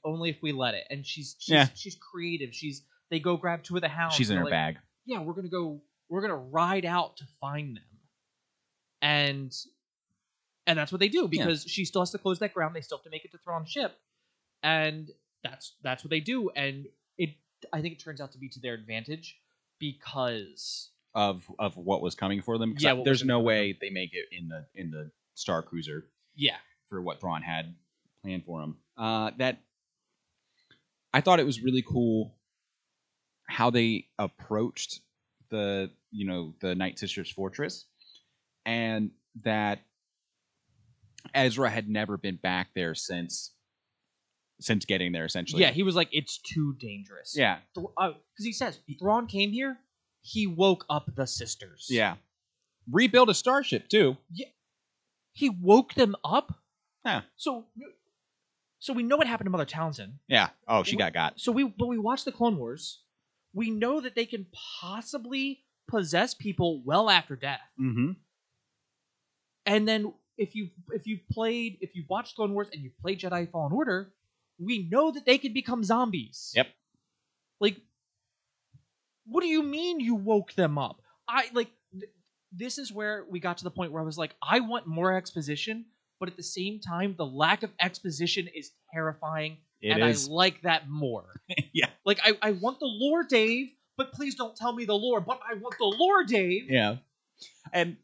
only if we let it, and she's creative. They go grab 2 of the hounds.
She's in her bag.
Yeah, we're gonna ride out to find them, and that's what they do, because she still has to close that ground. They still have to make it to Thrawn's ship, and that's what they do, and I think it turns out to be to their advantage because
of what was coming for them.
Yeah,
there's no way they make it in the Star Cruiser.
Yeah,
for what Thrawn had planned for them. That I thought it was really cool how they approached the Night Sisters fortress, and that Ezra had never been back there since getting there, essentially.
Yeah, he was like, it's too dangerous.
Yeah.
Because he says, Thrawn came here, he woke up the sisters.
Yeah. Rebuild a starship, too.
Yeah. He woke them up?
Yeah.
So we know what happened to Mother Townsend.
Yeah. Oh, she got.
So we watched the Clone Wars. We know that they can possibly possess people well after death.
Mm-hmm.
And then if you watched Clone Wars and you played Jedi Fallen Order, we know that they can become zombies.
Yep.
Like, what do you mean you woke them up? This is where we got to the point where I was like, I want more exposition, but at the same time, the lack of exposition is terrifying, I like that more.
Yeah.
Like, I want the lore, Dave, but please don't tell me the lore, but I want the lore, Dave.
Yeah. And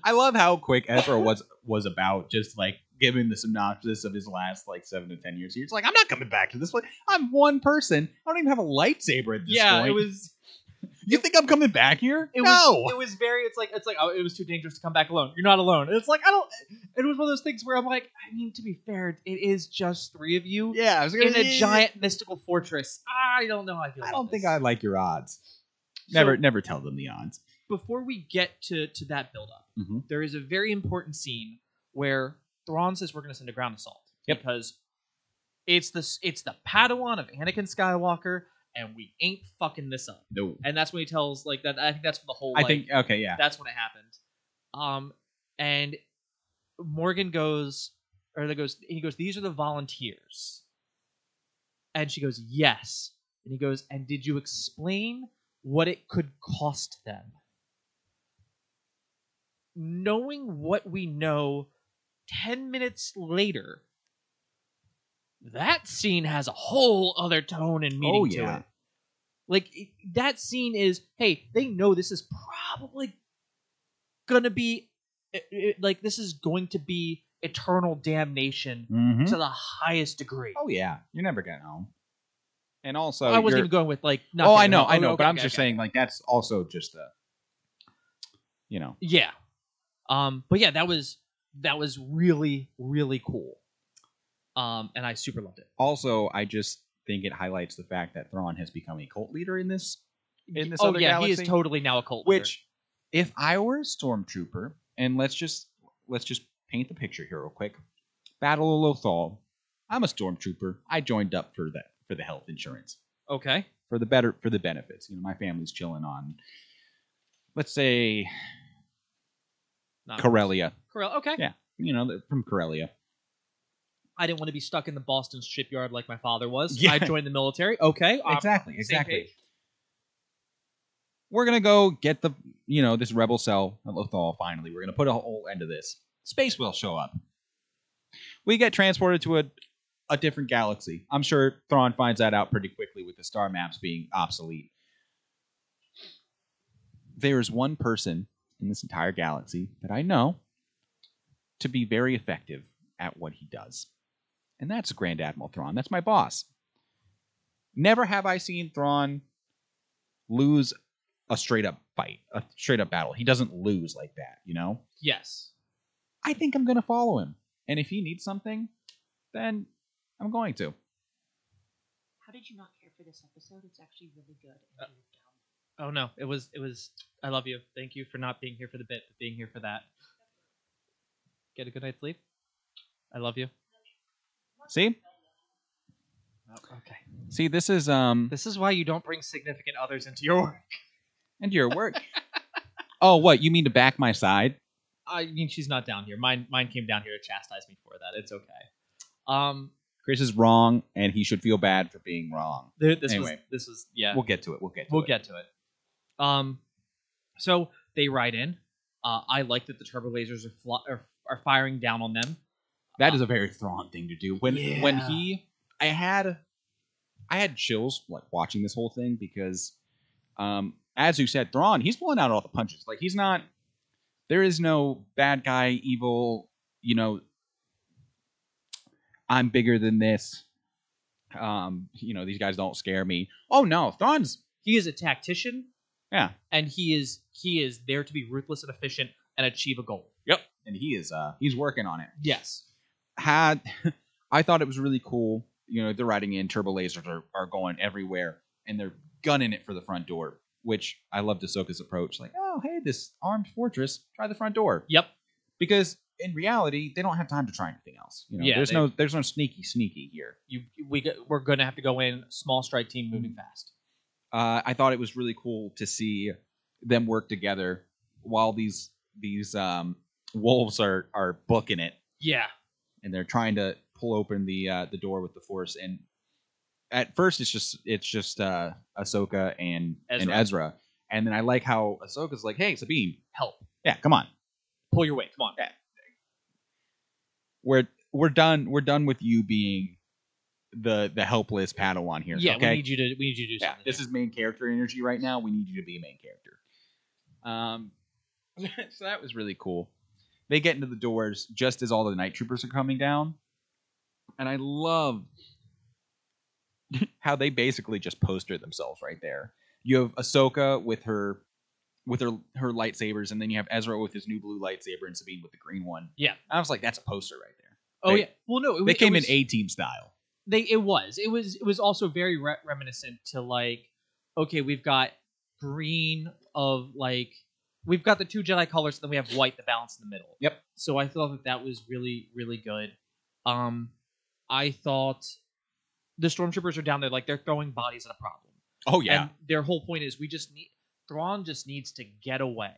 I love how quick Ezra was about just, like, giving the synopsis of his last, like, 7 to 10 years. He's like, I'm not coming back to this place. I'm one person. I don't even have a lightsaber at this point.
Yeah, it was...
You think I'm coming back here?
It was very. It's like. Oh, it was too dangerous to come back alone. You're not alone. And it's like, I don't. It was one of those things where I'm like, I mean, to be fair, it is just 3 of you.
Yeah, I was
in a giant mystical fortress. I don't know how I feel.
I don't think I like your odds. Never tell them the odds.
Before we get to that build up, there is a very important scene where Thrawn says we're going to send a ground assault.
Yep.
Because it's the Padawan of Anakin Skywalker. And we ain't fucking this up.
No.
And that's when he tells, like, that. I think that's the whole.
Okay, yeah.
That's when it happened. And Morgan goes, he goes, these are the volunteers. And she goes, yes. And he goes, and did you explain what it could cost them? Knowing what we know 10 minutes later, that scene has a whole other tone and meaning to it. Like, that scene is, hey, they know this is probably gonna be, like, this is going to be eternal damnation to the highest degree.
Oh yeah, you're never getting home. And also,
I wasn't even going with like. Not
oh, I
getting
know,
home.
I know,
Okay,
but I'm
okay,
just
okay.
saying, like, that's also just a,
Yeah. But yeah, that was really really cool. And I super loved it.
Also, I just think it highlights the fact that Thrawn has become a cult leader in this
Oh
other
yeah,
galaxy.
he is totally now a cult leader.
Which, if I were a stormtrooper, and let's just paint the picture here real quick. Battle of Lothal. I'm a stormtrooper. I joined up for the health insurance.
Okay.
For the benefits. My family's chilling on, let's say,
Not
Corellia.
Corellia. Okay.
Yeah, they're from Corellia.
I didn't want to be stuck in the Boston shipyard like my father was.
Yeah.
I joined the military. Okay.
Exactly. We're gonna go get the this rebel cell at Lothal. Finally, we're gonna put a whole end to this. Space will show up. We get transported to a different galaxy. I'm sure Thrawn finds that out pretty quickly with the star maps being obsolete. There is one person in this entire galaxy that I know to be very effective at what he does. And that's Grand Admiral Thrawn. That's my boss. Never have I seen Thrawn lose a straight up fight, a straight up battle. He doesn't lose like that,
Yes.
I think I'm going to follow him. And if he needs something, then I'm going to.
How did you not care for this episode? It's actually really good.
Oh no, it was. I love you. Thank you for not being here for the bit, but being here for that. Get a good night's sleep. I love you.
See?
Okay.
See, this is
This is why you don't bring significant others into your work.
into your work. Oh, what? You mean to back my side?
I mean, she's not down here. Mine came down here to chastise me for that. It's okay.
Chris is wrong, and he should feel bad for being wrong.
This
Anyway.
was yeah.
We'll get to it.
We'll get to it. So they ride in. I like that the turbo lasers are firing down on them.
That is a very Thrawn thing to do. When I had chills like watching this whole thing because, as you said, Thrawn, he's pulling out all the punches. Like he's not. There is no bad guy, evil. I'm bigger than this. These guys don't scare me. Oh no,
He is a tactician.
Yeah,
and he is there to be ruthless and efficient and achieve a goal.
Yep, and he is he's working on it.
Yes.
I thought it was really cool. They're riding in, turbo lasers are going everywhere, and they're gunning it for the front door, which I loved Ahsoka's approach. Like, oh, hey, this armed fortress, try the front door.
Yep.
Because in reality, they don't have time to try anything else. There's no sneaky here.
We're gonna have to go in, small strike team moving fast.
I thought it was really cool to see them work together while these wolves are booking it.
Yeah.
And they're trying to pull open the door with the Force. And at first, it's just Ahsoka and Ezra. And then I like how Ahsoka's like, "Hey, Sabine,
help!
Yeah, come on,
pull your weight. Come on.
Yeah. We're done with you being the helpless Padawan here.
Yeah,
okay?
we need you to do something.
This is main character energy right now. We need you to be a main character. So that was really cool. They get into the doors just as all the night troopers are coming down. And I love how they basically just poster themselves right there. You have Ahsoka with her lightsabers, and then you have Ezra with his new blue lightsaber and Sabine with the green one.
Yeah.
I was like, that's a poster right there.
Oh, yeah. Well, no.
They came in A-team style.
It was also very reminiscent to, like, okay, we've got green of, like, we've got the two Jedi colors, and then we have white, the balance in the middle.
Yep.
So I thought that was really, really good. I thought the stormtroopers are down there, like, they're throwing bodies at a problem.
Oh, yeah.
And their whole point is Thrawn just needs to get away.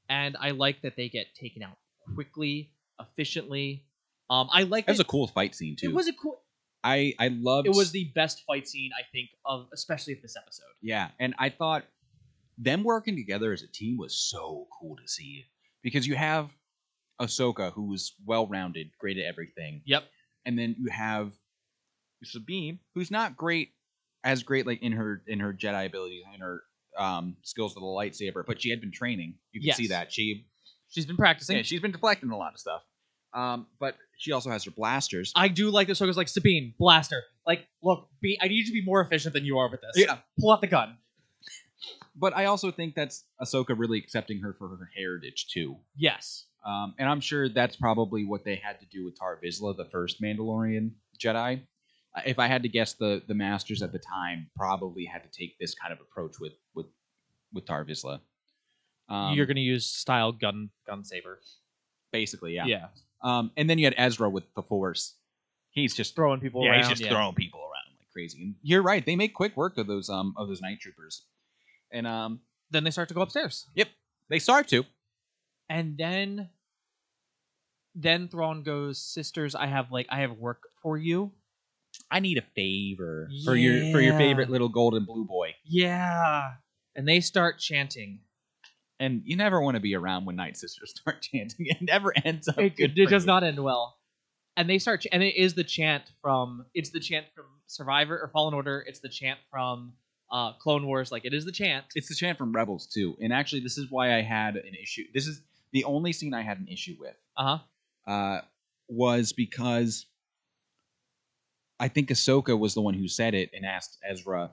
And I like that they get taken out quickly, efficiently. I like
that was a cool fight scene, too.
It was a cool...
I loved...
It was the best fight scene, I think, especially of this episode.
Yeah, and I thought them working together as a team was so cool to see. Because you have Ahsoka, who's well-rounded, great at everything.
Yep.
And then you have Sabine, who's not great, like in her Jedi abilities and her skills with the lightsaber, but she had been training. You can see that
she's been practicing.
Yeah, she's been deflecting a lot of stuff. But she also has her blasters.
I do like this. Ahsoka's like, Sabine, blaster. Like, look, I need you to be more efficient than you are with this.
Yeah.
Pull out the gun.
But I also think that's Ahsoka really accepting her for her heritage too.
Yes.
And I'm sure that's probably what they had to do with Tar Vizsla, the first Mandalorian Jedi. If I had to guess, the masters at the time probably had to take this kind of approach with Tar Vizsla.
You're going to use style gun saber.
Basically, yeah.
Yeah.
And then you had Ezra with the Force. He's just
throwing people around.
He's just throwing people around like crazy. And you're right. They make quick work of those night troopers. And
then they start to go upstairs.
Yep. They start to.
And then Thrawn goes, "Sisters, I have work for you.
I need a favor for your favorite little golden blue boy."
Yeah. And they start chanting.
And you never want to be around when Night Sisters start chanting. It never ends up good.
It does not end well. And they start, and it is the chant from Survivor or Fallen Order. It's the chant from Clone Wars. Like, it is the chant.
It's the chant from Rebels too. And actually, this is why I had an issue. This is the only scene I had an issue with. Was because I think Ahsoka was the one who said it and asked Ezra,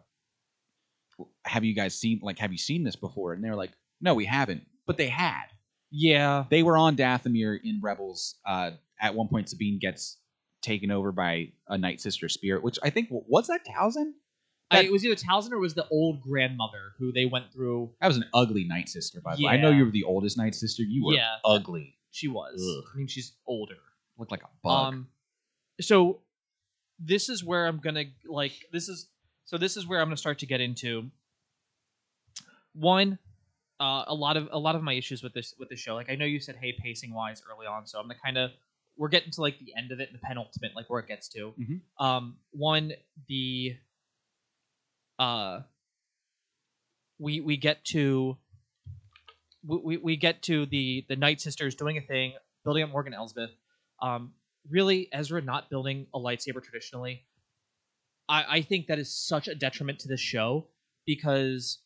have you seen this before? And they were like, no, we haven't. But they had.
Yeah.
They were on Dathomir in Rebels. At one point, Sabine gets taken over by a Night Sister spirit, which I think, was that Talzin?
It was either Talzin or was the old grandmother who they went through.
That was an ugly Night Sister, by the way. I know you were the oldest Night Sister. You were ugly.
She was.
Ugh.
I mean, she's older.
Looked like a bug.
So this is where I'm gonna this is where I'm gonna start to get into one. A lot of my issues with this show. Like, I know you said, hey, pacing wise early on, so I'm gonna we're getting to like the end of it, the penultimate, like where it gets to.
Mm-hmm.
One, we get to the Night Sisters doing a thing, building up Morgan Elsbeth. Really, Ezra not building a lightsaber traditionally. I think that is such a detriment to this show, because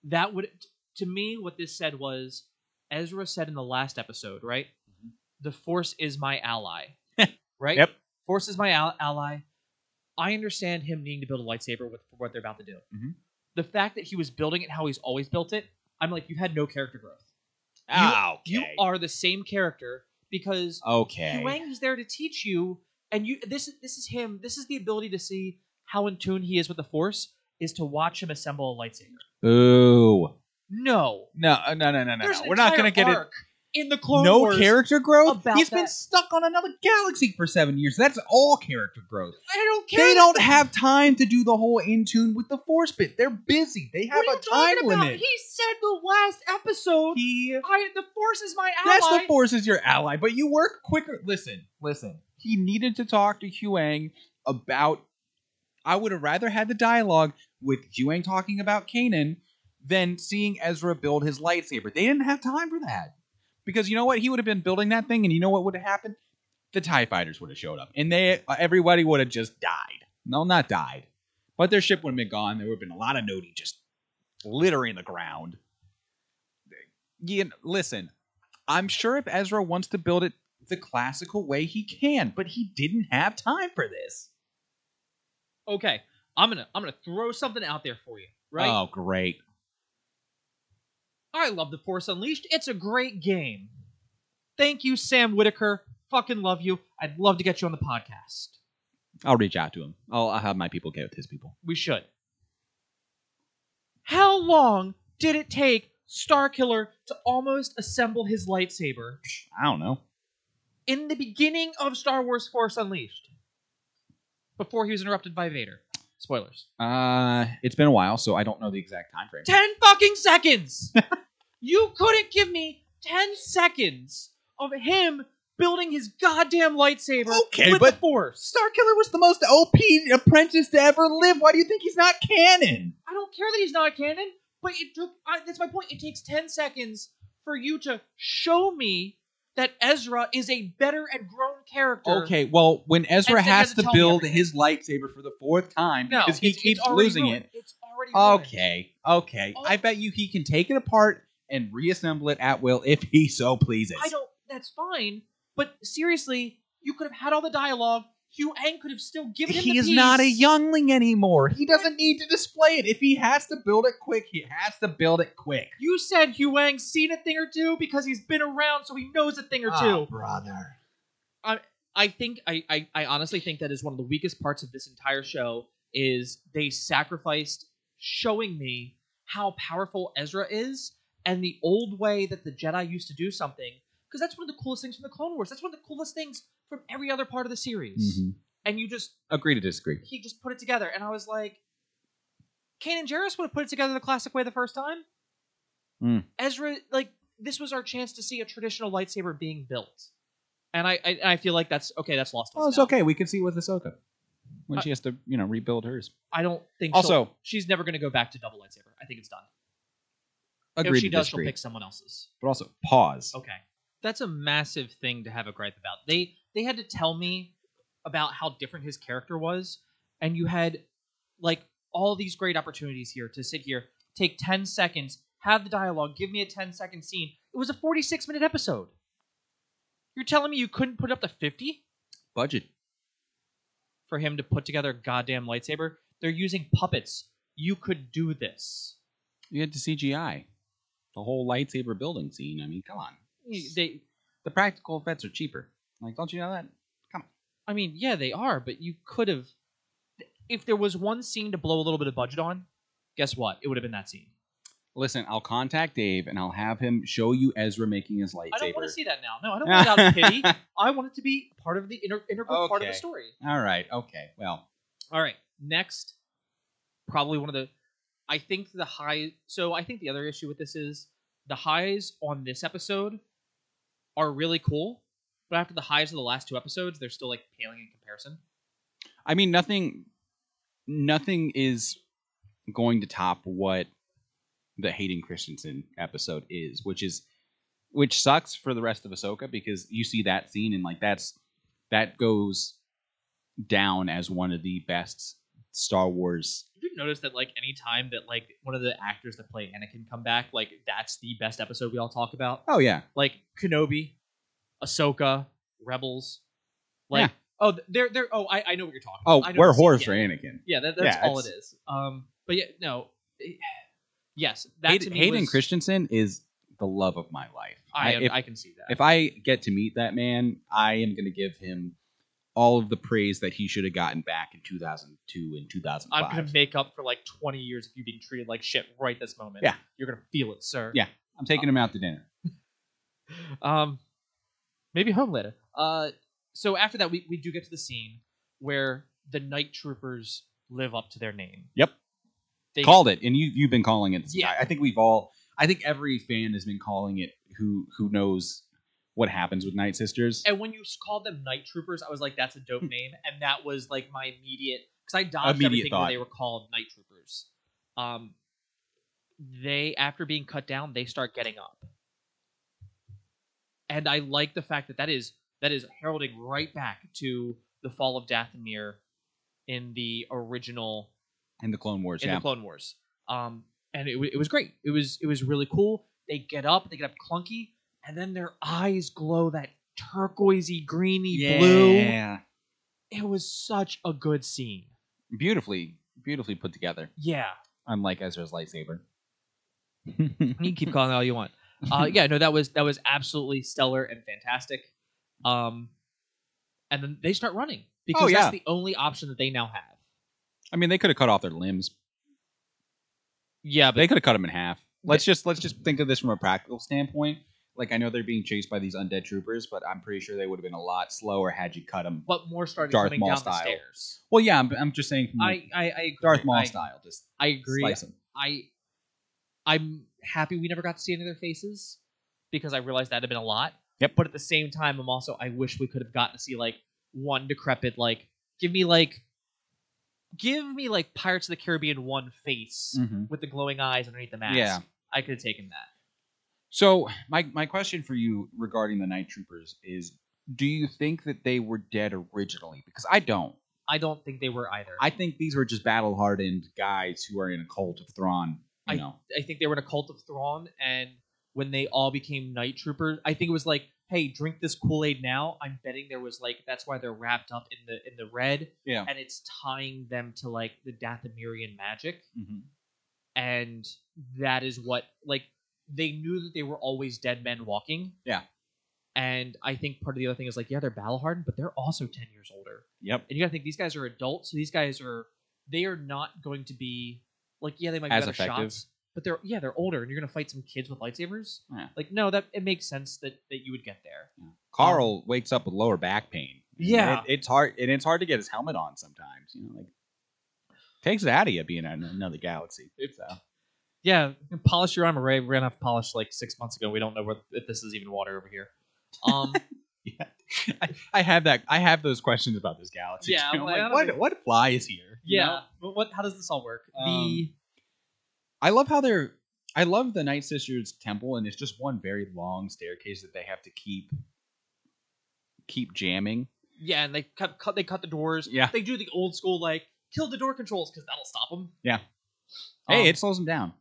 that would, to me, what this said was, Ezra said in the last episode, right? Mm-hmm. The Force is my ally, right?
Yep.
Force is my ally. I understand him needing to build a lightsaber for what they're about to do.
Mm-hmm.
The fact that he was building it how he's always built it, I'm like, you've had no character growth. You are the same character, because Huang is there to teach you, and this is him. This is the ability to see how in tune he is with the Force, is to watch him assemble a lightsaber.
Ooh.
No.
We're not going to get it.
In the Clone Wars,
no character growth? He's
been
stuck on another galaxy for 7 years. That's all character growth.
I don't care.
They don't have time to do the whole in tune with the Force bit. They're busy. They have a time limit.
He said the last episode, the Force is my ally.
Yes, the Force is your ally, but you work quicker. Listen. He needed to talk to Huang about... I would have rather had the dialogue with Huang talking about Kanan than seeing Ezra build his lightsaber. They didn't have time for that. Because you know what? He would have been building that thing, and you know what would have happened? The TIE fighters would have showed up, and everybody would have just died. No, not died. But their ship would have been gone. There would have been a lot of Noti just littering the ground. Listen, I'm sure if Ezra wants to build it the classical way, he can, but he didn't have time for this.
Okay, I'm gonna throw something out there for you, right?
Oh, great.
I love The Force Unleashed. It's a great game. Thank you, Sam Whitaker. Fucking love you. I'd love to get you on the podcast.
I'll reach out to him. I'll have my people get with his people.
We should. How long did it take Starkiller to almost assemble his lightsaber?
I don't know.
In the beginning of Star Wars Force Unleashed. Before he was interrupted by Vader. Spoilers.
It's been a while, so I don't know the exact time frame.
10 fucking seconds! You couldn't give me 10 seconds of him building his goddamn lightsaber with the Force.
Starkiller was the most OP apprentice to ever live. Why do you think he's not canon?
I don't care that he's not canon, but it took... that's my point. It takes 10 seconds for you to show me that Ezra is a better and grown character.
Okay, well, when Ezra
And then you
has
have to
to
tell me
build
everything.
his lightsaber for the 4th time
No,
because he
it's
keeps
already
losing
ruined.
it.
It's already ruined.
Okay. I bet you he can take it apart and reassemble it at will if he so pleases.
That's fine. But seriously, you could have had all the dialogue. Hugh Ang could have still given him
He
the
is
piece.
not a youngling anymore. He doesn't need to display it. If he has to build it quick, he has to build it quick.
You said Hugh Ang's seen a thing or two because he's been around, so he knows a thing or two.
Oh, brother.
I honestly think that is one of the weakest parts of this entire show is they sacrificed showing me how powerful Ezra is and the old way that the Jedi used to do something. Because that's one of the coolest things from the Clone Wars. That's one of the coolest things from every other part of the series.
Mm-hmm.
And you just...
Agree to disagree.
He just put it together. And I was like... Kanan Jarrus would have put it together the classic way the first time. Ezra, like, this was our chance to see a traditional lightsaber being built. And I feel like that's lost on us.
Oh, it's
now.
okay. We can see with Ahsoka when she has to, rebuild hers.
I don't think she's never going to go back to double lightsaber. I think it's done.
Agreed
If she
to
does,
disagree.
she'll pick someone else's.
But also, pause.
Okay. That's a massive thing to have a gripe about. They had to tell me about how different his character was, and you had like all these great opportunities here to sit here, take 10 seconds, have the dialogue, give me a 10-second scene. It was a 46-minute episode. You're telling me you couldn't put up to 50?
Budget.
For him to put together a goddamn lightsaber? They're using puppets. You could do this.
You had to CGI. The whole lightsaber building scene. I mean, come on. The practical effects are cheaper. Like, don't you know that? Come on.
I mean, yeah, they are, but you could have... If there was one scene to blow a little bit of budget on, guess what? It would have been that scene.
Listen, I'll contact Dave and I'll have him show you Ezra making his lightsaber.
I don't want to see that now. No, I don't want it out of pity. I want it to be part of the integral part of the story.
All right. Okay. Well.
All right. Next, probably one of the... I think the high... So I think the other issue with this is the highs on this episode are really cool, but after the highs of the last 2 episodes, they're still like paling in comparison.
I mean, nothing is going to top what the Hayden Christensen episode is, which sucks for the rest of Ahsoka because you see that scene and like that goes down as one of the best Star Wars.
Did you notice that like any time that like one of the actors that play Anakin come back, like that's the best episode we all talk about?
Oh yeah,
like Kenobi, Ahsoka, Rebels, like.
Yeah.
Oh, they're. Oh, I know what you're talking
about.
Oh,
we're whores for Anakin.
Yeah, that's all it is. But yeah, no. Yes, that to me
Hayden Christensen is the love of my life.
I can see that.
If I get to meet that man, I am going to give him all of the praise that he should have gotten back in 2002 and 2005.
I'm going to make up for like 20 years of you being treated like shit right this moment.
Yeah.
You're going to feel it, sir.
Yeah. I'm taking him out to dinner.
Maybe home later. So after that, we do get to the scene where the night troopers live up to their name.
Yep. They called it, and you've been calling it. Yeah. I think every fan has been calling it who knows what happens with Night Sisters.
And when you called them Night Troopers, I was like, that's a dope name. And that was like my immediate... Because I dodged everything when they were called Night Troopers. They, after being cut down, they start getting up. And I like the fact that is heralding right back to the fall of Dathomir in the original...
In the Clone Wars,
the Clone Wars. And it was great. It was really cool. They get up clunky, and then their eyes glow that turquoisey, greeny blue.
Yeah.
It was such a good scene.
Beautifully put together.
Yeah.
Unlike Ezra's lightsaber.
You can keep calling it all you want. Yeah, no, that was absolutely stellar and fantastic. And then they start running because that's the only option that they now have.
I mean, they could have cut off their limbs.
Yeah, but
they could have cut them in half. Let's just think of this from a practical standpoint. Like, I know they're being chased by these undead troopers, but I'm pretty sure they would have been a lot slower had you cut them.
But more started
Darth
coming
Maul
down
style.
the stairs.
Well, yeah, I'm just saying. From
I agree.
Darth Maul style. Just
I agree.
Slice them.
I'm happy we never got to see any of their faces because I realized that'd have been a lot.
Yep.
But at the same time, I wish we could have gotten to see like one decrepit, like give me Pirates of the Caribbean 1 face with the glowing eyes underneath the mask.
Yeah.
I could have taken that.
So my question for you regarding the Night Troopers is, do you think that they were dead originally? Because I don't.
I don't think they were either.
I think these were just battle hardened guys who are in a cult of Thrawn. You know.
I think they were in a cult of Thrawn, and when they all became Night Troopers, I think it was like, hey, drink this Kool-Aid now. I'm betting there was like that's why they're wrapped up in the red,
Yeah.
and it's tying them to like the Dathomirian magic,
Mm-hmm.
and that is what like they knew that they were always dead men walking.
Yeah.
And I think part of the other thing is like, yeah, they're battle hardened, but they're also 10 years older.
Yep.
And you gotta think these guys are adults, so these guys they are not going to be like, yeah, they might be
As
better
effective.
shots, but they're older, and you're gonna fight some kids with lightsabers.
Yeah.
Like, no, that it makes sense that you would get there.
Carl wakes up with lower back pain.
Yeah.
It's hard, and it's hard to get his helmet on sometimes. You know, like takes it out of you being in another galaxy. So.
Yeah, polish your armor. Ray ran off polish like 6 months ago. We don't know if this is even water over here.
Yeah, I have that. I have those questions about this galaxy.
Yeah,
too. I'm
like,
like, what flies here? You
Yeah,
know?
but what? How does this all work?
I love how they're. I love the Night Sisters temple, and it's just one very long staircase that they have to keep jamming.
Yeah, and they cut the doors.
Yeah.
They do the old school like kill the door controls because that'll stop them.
Yeah. Hey, it slows them down.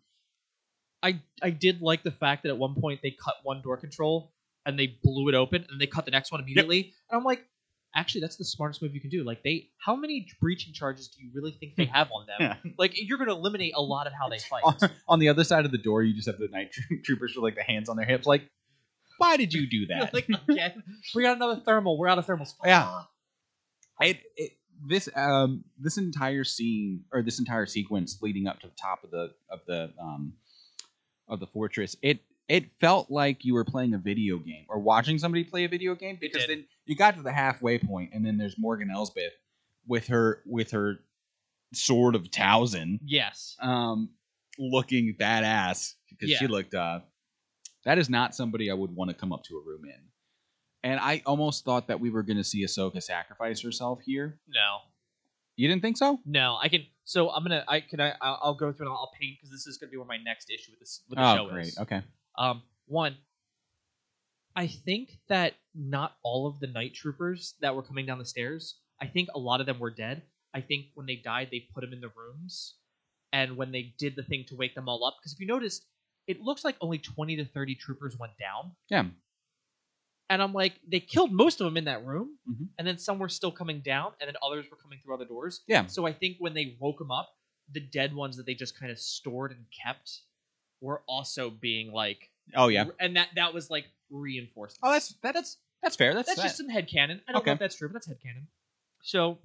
I did like the fact that at one point they cut one door control and they blew it open and they cut the next one immediately. Yep. And I'm like, actually, that's the smartest move you can do. Like how many breaching charges do you really think they have on them?
Yeah.
Like you're going to eliminate a lot of how they fight.
On the other side of the door, you just have the Night Troopers with like the hands on their hips. Like, why did you do that?
Like again, we got another thermal. We're out of thermals.
Yeah. This entire scene or this entire sequence leading up to the top of the fortress, it felt like you were playing a video game or watching somebody play a video game, because then you got to the halfway point and then there's Morgan Elsbeth with her sword of Towson.
Yes.
Looking badass because she looked that is not somebody I would want to come up to a room in. And I almost thought that we were going to see Ahsoka sacrifice herself here.
No.
You didn't think so?
No, I can. So I'll go through and I'll paint, because this is going to be where my next issue with the show
great.
is.
Okay.
One, I think that not all of the Night Troopers that were coming down the stairs, I think a lot of them were dead. I think when they died, they put them in the rooms, and when they did the thing to wake them all up, because if you noticed, it looks like only 20 to 30 troopers went down.
Yeah.
And I'm like, they killed most of them in that room,
mm-hmm.
and then some were still coming down, and then others were coming through other doors.
Yeah.
So I think when they woke them up, the dead ones that they just kind of stored and kept were also being like,
oh yeah,
and that was like reinforced.
Oh, that's fair. That's
just some headcanon. I don't know if that's true, but that's headcanon. So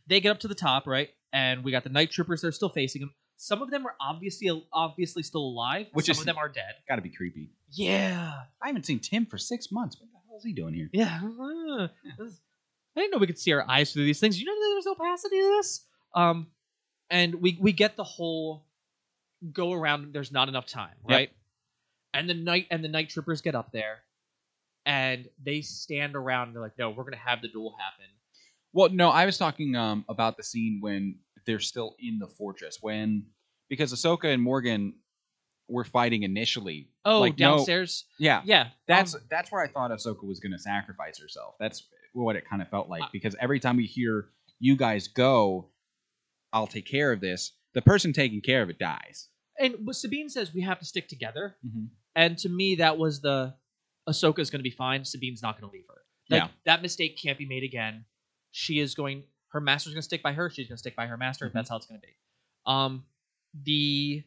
they get up to the top, right? And we got the Night Troopers. They're still facing them. Some of them are obviously still alive. Some of them are dead.
Gotta be creepy.
Yeah.
I haven't seen Tim for 6 months. What the hell is he doing here?
Yeah. I didn't know we could see our eyes through these things. You know there's opacity to this? And we get the whole go around. There's not enough time, right? Yep. And the Night Troopers get up there, and they stand around. And they're like, "No, we're gonna have the duel happen."
Well, no, I was talking about the scene when they're still in the fortress, because Ahsoka and Morgan were fighting initially.
Oh, like, downstairs.
Yeah. That's where I thought Ahsoka was gonna sacrifice herself. That's what it kind of felt like, because every time we hear you guys go, I'll take care of this. The person taking care of it dies.
And Sabine says we have to stick together.
Mm-hmm.
And to me, that was Ahsoka's going to be fine. Sabine's not going to leave her. Like, that mistake can't be made again. Her master's going to stick by her. She's going to stick by her master. Mm-hmm. That's how it's going to be.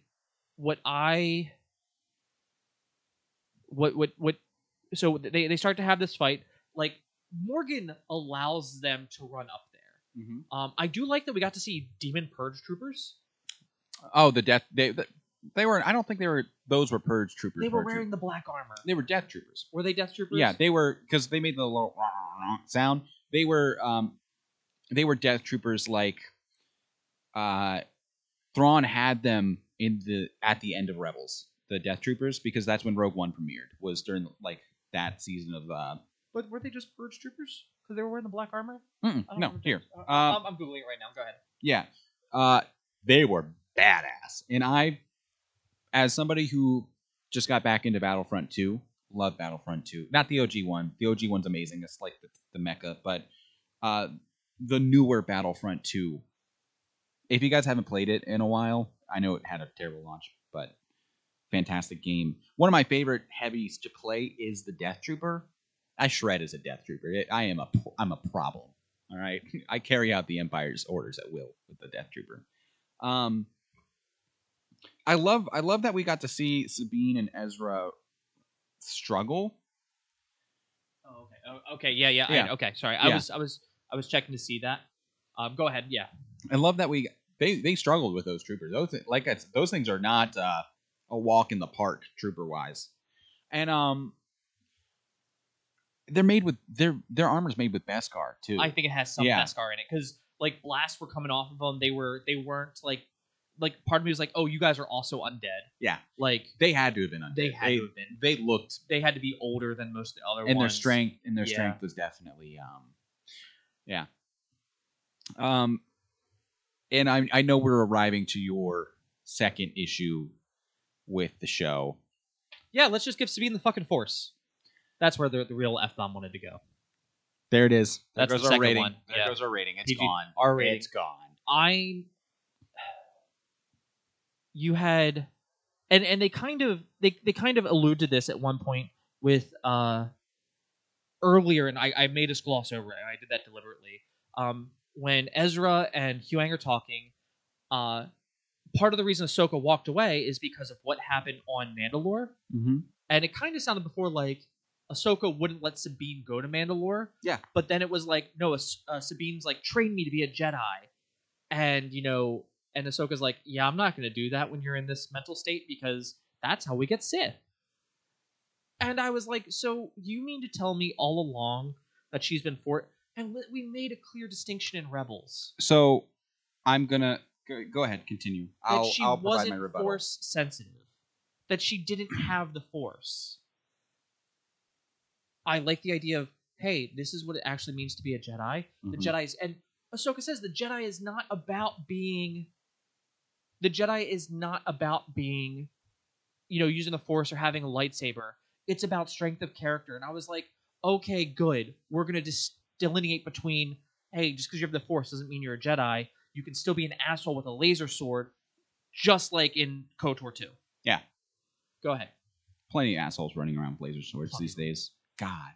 So they start to have this fight. Like, Morgan allows them to run up there.
Mm-hmm.
I do like that we got to see Demon Purge troopers.
Oh, the death. They were. I don't think they were. Those were Purge troopers.
They were wearing the black armor.
They were Death Troopers.
Were they Death Troopers?
Yeah, they were, because they made the little sound. They were Death Troopers. Like, Thrawn had them at the end of Rebels, the Death Troopers, because that's when Rogue One premiered. Was during like that season of.
But were they just Purge troopers? Because they were wearing the black armor.
No, here.
I'm googling it right now. Go ahead.
Yeah. They were badass, and I, as somebody who just got back into Battlefront 2. Love Battlefront 2. Not the OG one. The OG one's amazing. It's like the mecha. But the newer Battlefront 2. If you guys haven't played it in a while, I know it had a terrible launch, but fantastic game. One of my favorite heavies to play is the Death Trooper. I shred as a Death Trooper. I'm a problem. All right, I carry out the Empire's orders at will with the Death Trooper. I love that we got to see Sabine and Ezra struggle.
Oh, okay. Okay. Yeah.
Yeah.
Okay. Sorry.
Yeah.
I was checking to see that. Go ahead. Yeah.
I love that they struggled with those troopers. Those things are not a walk in the park trooper wise, and they're made with their armor's made with Beskar too.
I think it has some Beskar in it because like blasts were coming off of them. They weren't like part of me was like, oh, you guys are also undead.
Yeah,
like
they had to have been undead.
They had to have been.
They
had to be older than most of the other
and
ones.
Their strength was definitely and I know we're arriving to your second issue with the show.
Yeah, let's just give Sabine the fucking Force. That's where the real F-bomb wanted to go.
There it is.
That's the second one.
There goes our rating. It's
PG,
gone.
Our rating.
It's gone.
You had, and they kind of allude to this at one point with earlier, and I made us gloss over it. And I did that deliberately. When Ezra and Huyang are talking, part of the reason Ahsoka walked away is because of what happened on Mandalore.
Mm-hmm.
And it kind of sounded before like Ahsoka wouldn't let Sabine go to Mandalore.
Yeah.
But then it was like, no, Sabine's like, train me to be a Jedi. And, and Ahsoka's like, yeah, I'm not going to do that when you're in this mental state because that's how we get Sith. And I was like, so you mean to tell me all along that she's been and we made a clear distinction in Rebels.
So I'm going to go ahead, continue. I'll provide my rebuttal.
Force sensitive. That she didn't have the Force. I like the idea of, hey, this is what it actually means to be a Jedi.
Mm-hmm.
The Jedi's, and Ahsoka says the Jedi is not about being, using the Force or having a lightsaber. It's about strength of character. And I was like, okay, good. We're going to delineate between, hey, just because you have the Force doesn't mean you're a Jedi. You can still be an asshole with a laser sword, just like in KOTOR 2.
Yeah.
Go ahead.
Plenty of assholes running around with laser swords these days. God.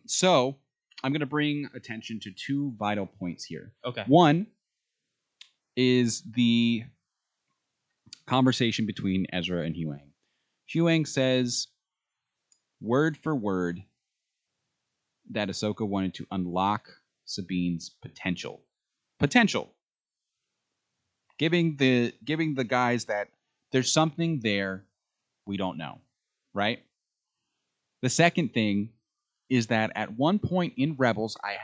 So I'm going to bring attention to two vital points here.
Okay.
One is the conversation between Ezra and Huyang. Huyang says, word for word, that Ahsoka wanted to unlock Sabine's potential. Giving the guys that there's something there we don't know, right? The second thing is that at one point in Rebels, I'd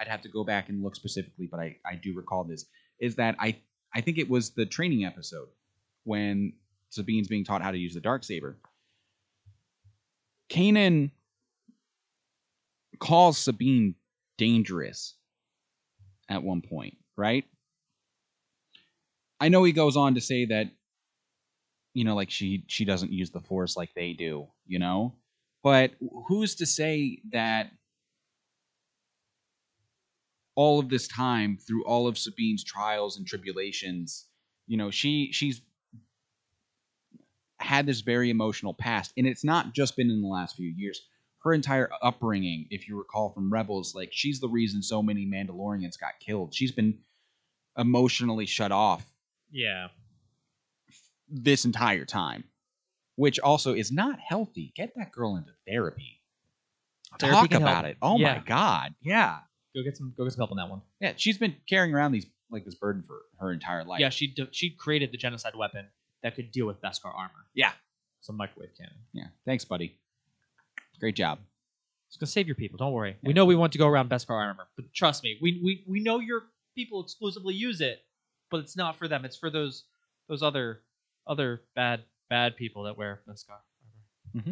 have to go back and look specifically, but I do recall this, is that I think it was the training episode when Sabine's being taught how to use the Darksaber. Kanan calls Sabine dangerous at one point, right? I know he goes on to say that, like she doesn't use the Force like they do, But who's to say that all of this time, through all of Sabine's trials and tribulations, she's had this very emotional past. And it's not just been in the last few years. Her entire upbringing, if you recall from Rebels, like she's the reason so many Mandalorians got killed. She's been emotionally shut off.
Yeah.
This entire time. Which also is not healthy. Get that girl into therapy. Talk about it. Oh my God. Yeah.
Go get some help on that one.
Yeah, she's been carrying around this burden for her entire life.
Yeah, she created the genocide weapon that could deal with Beskar armor.
Yeah.
Some microwave cannon.
Yeah. Thanks, buddy. Great job.
It's gonna save your people. Don't worry. Yeah. We know we want to go around Beskar armor, but trust me, we know your people exclusively use it, but it's not for them. It's for those other bad people that wear Beskar armor.
Mm-hmm.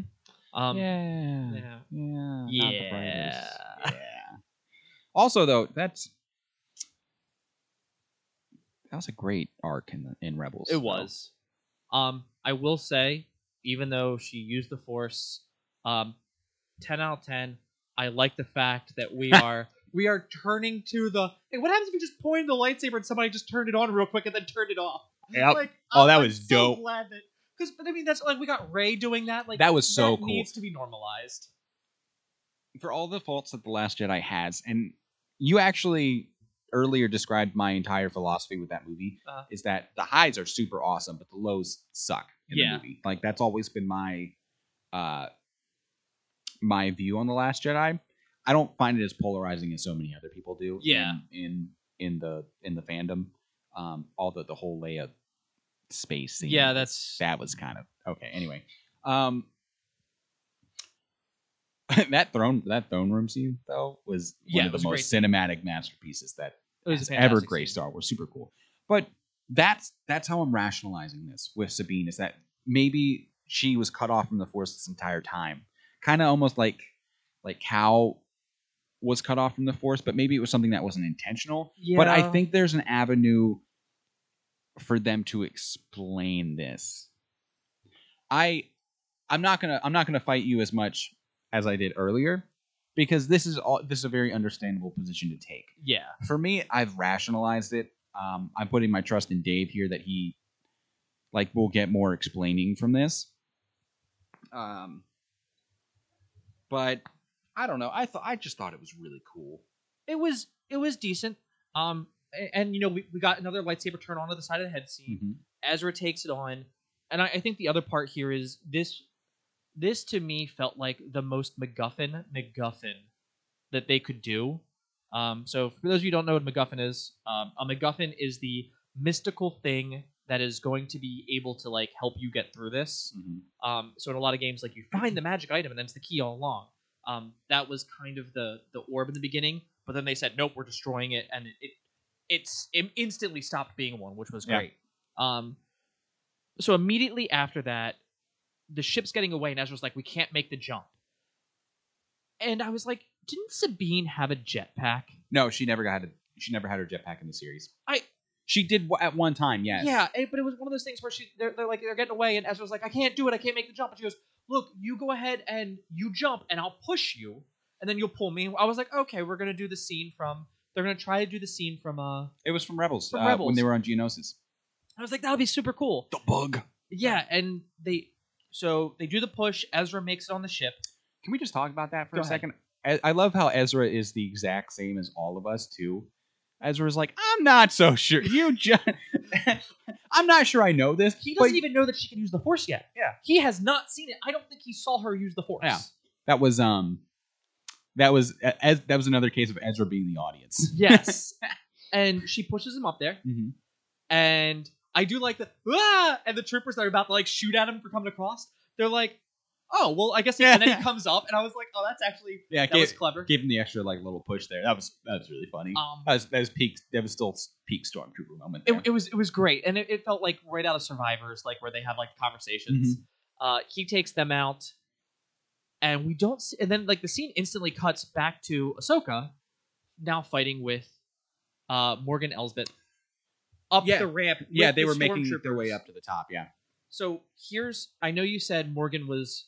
Yeah.
Also, though, that was a great arc in Rebels.
It was. I will say even though she used the Force. 10 out of 10. I like the fact that we are turning to the. Hey, what happens if you just pointed the lightsaber and somebody just turned it on real quick and then turned it off?
Yep.
Like,
Oh, that
I'm
was
so
dope.
glad that because I mean that's like we got Rey doing that. Like
That was so
that
cool.
needs to be normalized.
For all the faults that The Last Jedi has, and you actually earlier described my entire philosophy with that movie, is that the highs are super awesome, but the lows suck in the movie. Like that's always been my my view on The Last Jedi. I don't find it as polarizing as so many other people do.
Yeah.
In the fandom, all the whole Leia space scene.
Yeah,
that was kind of okay. Anyway, that throne room scene though was one of the most cinematic masterpieces that has ever graced Star Wars. Super cool. But that's how I'm rationalizing this with Sabine, is that maybe she was cut off from the Force this entire time, kind of almost like Cal was cut off from the Force, but maybe it was something that wasn't intentional. Yeah. But I think there's an avenue for them to explain this. I'm not gonna fight you as much as I did earlier, because this is a very understandable position to take.
Yeah.
For me, I've rationalized it. I'm putting my trust in Dave here that he will get more explaining from this. But I don't know. I just thought it was really cool.
It was decent. And we got another lightsaber turn on to the side of the head scene.
Mm-hmm.
Ezra takes it on, and I think the other part here is this. This to me felt like the most MacGuffin that they could do. So for those of you who don't know what MacGuffin is, a MacGuffin is the mystical thing that is going to be able to help you get through this.
Mm-hmm.
So in a lot of games, you find the magic item and then it's the key all along. That was kind of the orb in the beginning, but then they said nope, we're destroying it, and it instantly stopped being one, which was great. Yeah. So immediately after that, the ship's getting away, and Ezra's like, we can't make the jump. And I was like, didn't Sabine have a jetpack?
No, she never had her jetpack in the series. She did at one time, yes.
Yeah, but it was one of those things where they're getting away, and Ezra's like, I can't do it, I can't make the jump. And she goes, look, you go ahead and you jump, and I'll push you, and then you'll pull me. I was like, okay, we're gonna do the scene from. They're gonna try to do the scene from.
It was from Rebels. From Rebels when they were on Geonosis.
I was like, that would be super cool.
The bug.
Yeah, and they do the push. Ezra makes it on the ship.
Can we just talk about that for a second? I love how Ezra is the exact same as all of us too. Ezra's like, I'm not so sure. I'm not sure I know this.
He doesn't even know that she can use the Force yet.
Yeah.
He has not seen it. I don't think he saw her use the Force.
Yeah. That was another case of Ezra being the audience.
Yes. And she pushes him up there.
Mm-hmm.
And I do like and the troopers that are about to shoot at him for coming across, they're like, oh, well, I guess and then he comes up, and I was like, oh, that's actually that was clever.
Gave him the extra little push there. That was really funny. That was still peak Stormtrooper moment.
It was great, and it felt like right out of Survivors, where they have conversations. Mm-hmm. He takes them out, and we don't see, and then the scene instantly cuts back to Ahsoka now fighting with Morgan Elsbeth up the ramp.
Yeah, they were making their way up to the top. Yeah.
So I know you said Morgan was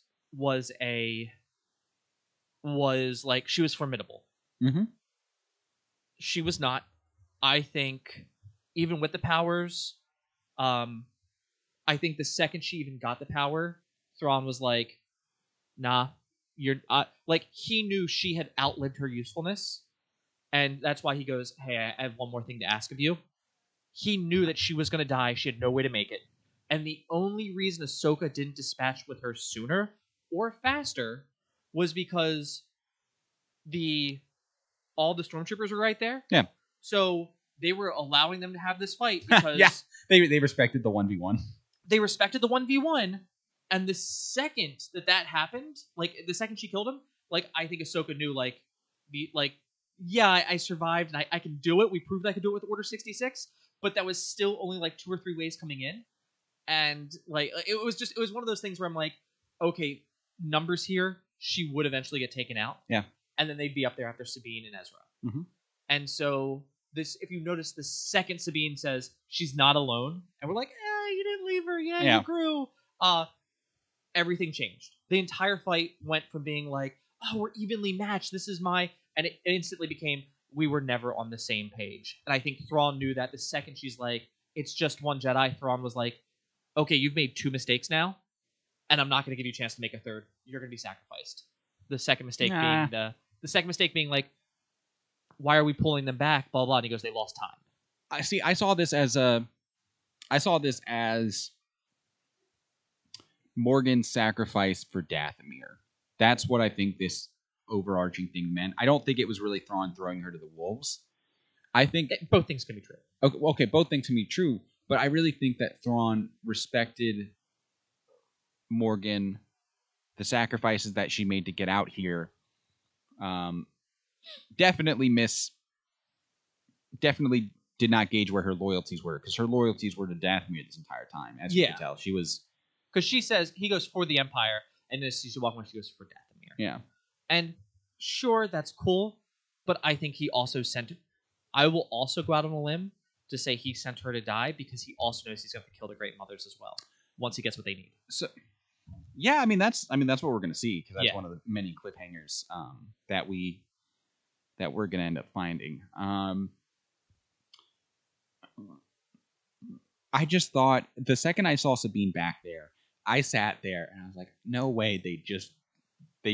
she was formidable.
Mm-hmm.
She was not. I think even with the powers, I think the second she even got the power, Thrawn was like, nah, you're he knew she had outlived her usefulness, and that's why he goes, hey, I have one more thing to ask of you. He knew that she was going to die. She had no way to make it. And the only reason Ahsoka didn't dispatch with her sooner or faster was because all the stormtroopers were right there.
Yeah.
So they were allowing them to have this fight because
they respected the 1v1.
They respected the 1v1, and the second that happened, the second she killed him, I think Ahsoka knew I survived and I can do it. We proved I could do it with Order 66, but that was still only 2 or 3 ways coming in. And it was one of those things where I'm like, okay, numbers here, she would eventually get taken out.
Yeah.
And then they'd be up there after Sabine and Ezra.
Mm-hmm.
And so if you notice, the second Sabine says she's not alone, and we're like, you didn't leave her, you grew. everything changed. The entire fight went from being like, oh, we're evenly matched. This is my, and it instantly became we were never on the same page. And I think Thrawn knew that the second she's like, it's just one Jedi. Thrawn was like, okay, you've made 2 mistakes now, and I'm not going to give you a chance to make a third. You're going to be sacrificed. The second mistake being the second mistake being like, why are we pulling them back? Blah blah. And he goes, they lost time.
I see. I saw this as Morgan's sacrifice for Dathomir. That's what I think this overarching thing meant. I don't think it was really Thrawn throwing her to the wolves. I think
Both things can be true.
okay, both things can be true, but I really think that Thrawn respected Morgan, the sacrifices that she made to get out here. Definitely did not gauge where her loyalties were, because her loyalties were to Dathomir this entire time. As you can tell, she was,
because she says he goes for the Empire, and then she's walking away, she goes for Dathomir.
Yeah,
and sure, that's cool, but I think he also sent. I will also go out on a limb to say he sent her to die because he also knows he's going to kill the Great Mothers as well once he gets what they need.
So, yeah, I mean that's what we're going to see, because that's
Yeah.
one of the many cliffhangers that we're going to end up finding. I just thought the second I saw Sabine back there, I sat there and I was like, no way they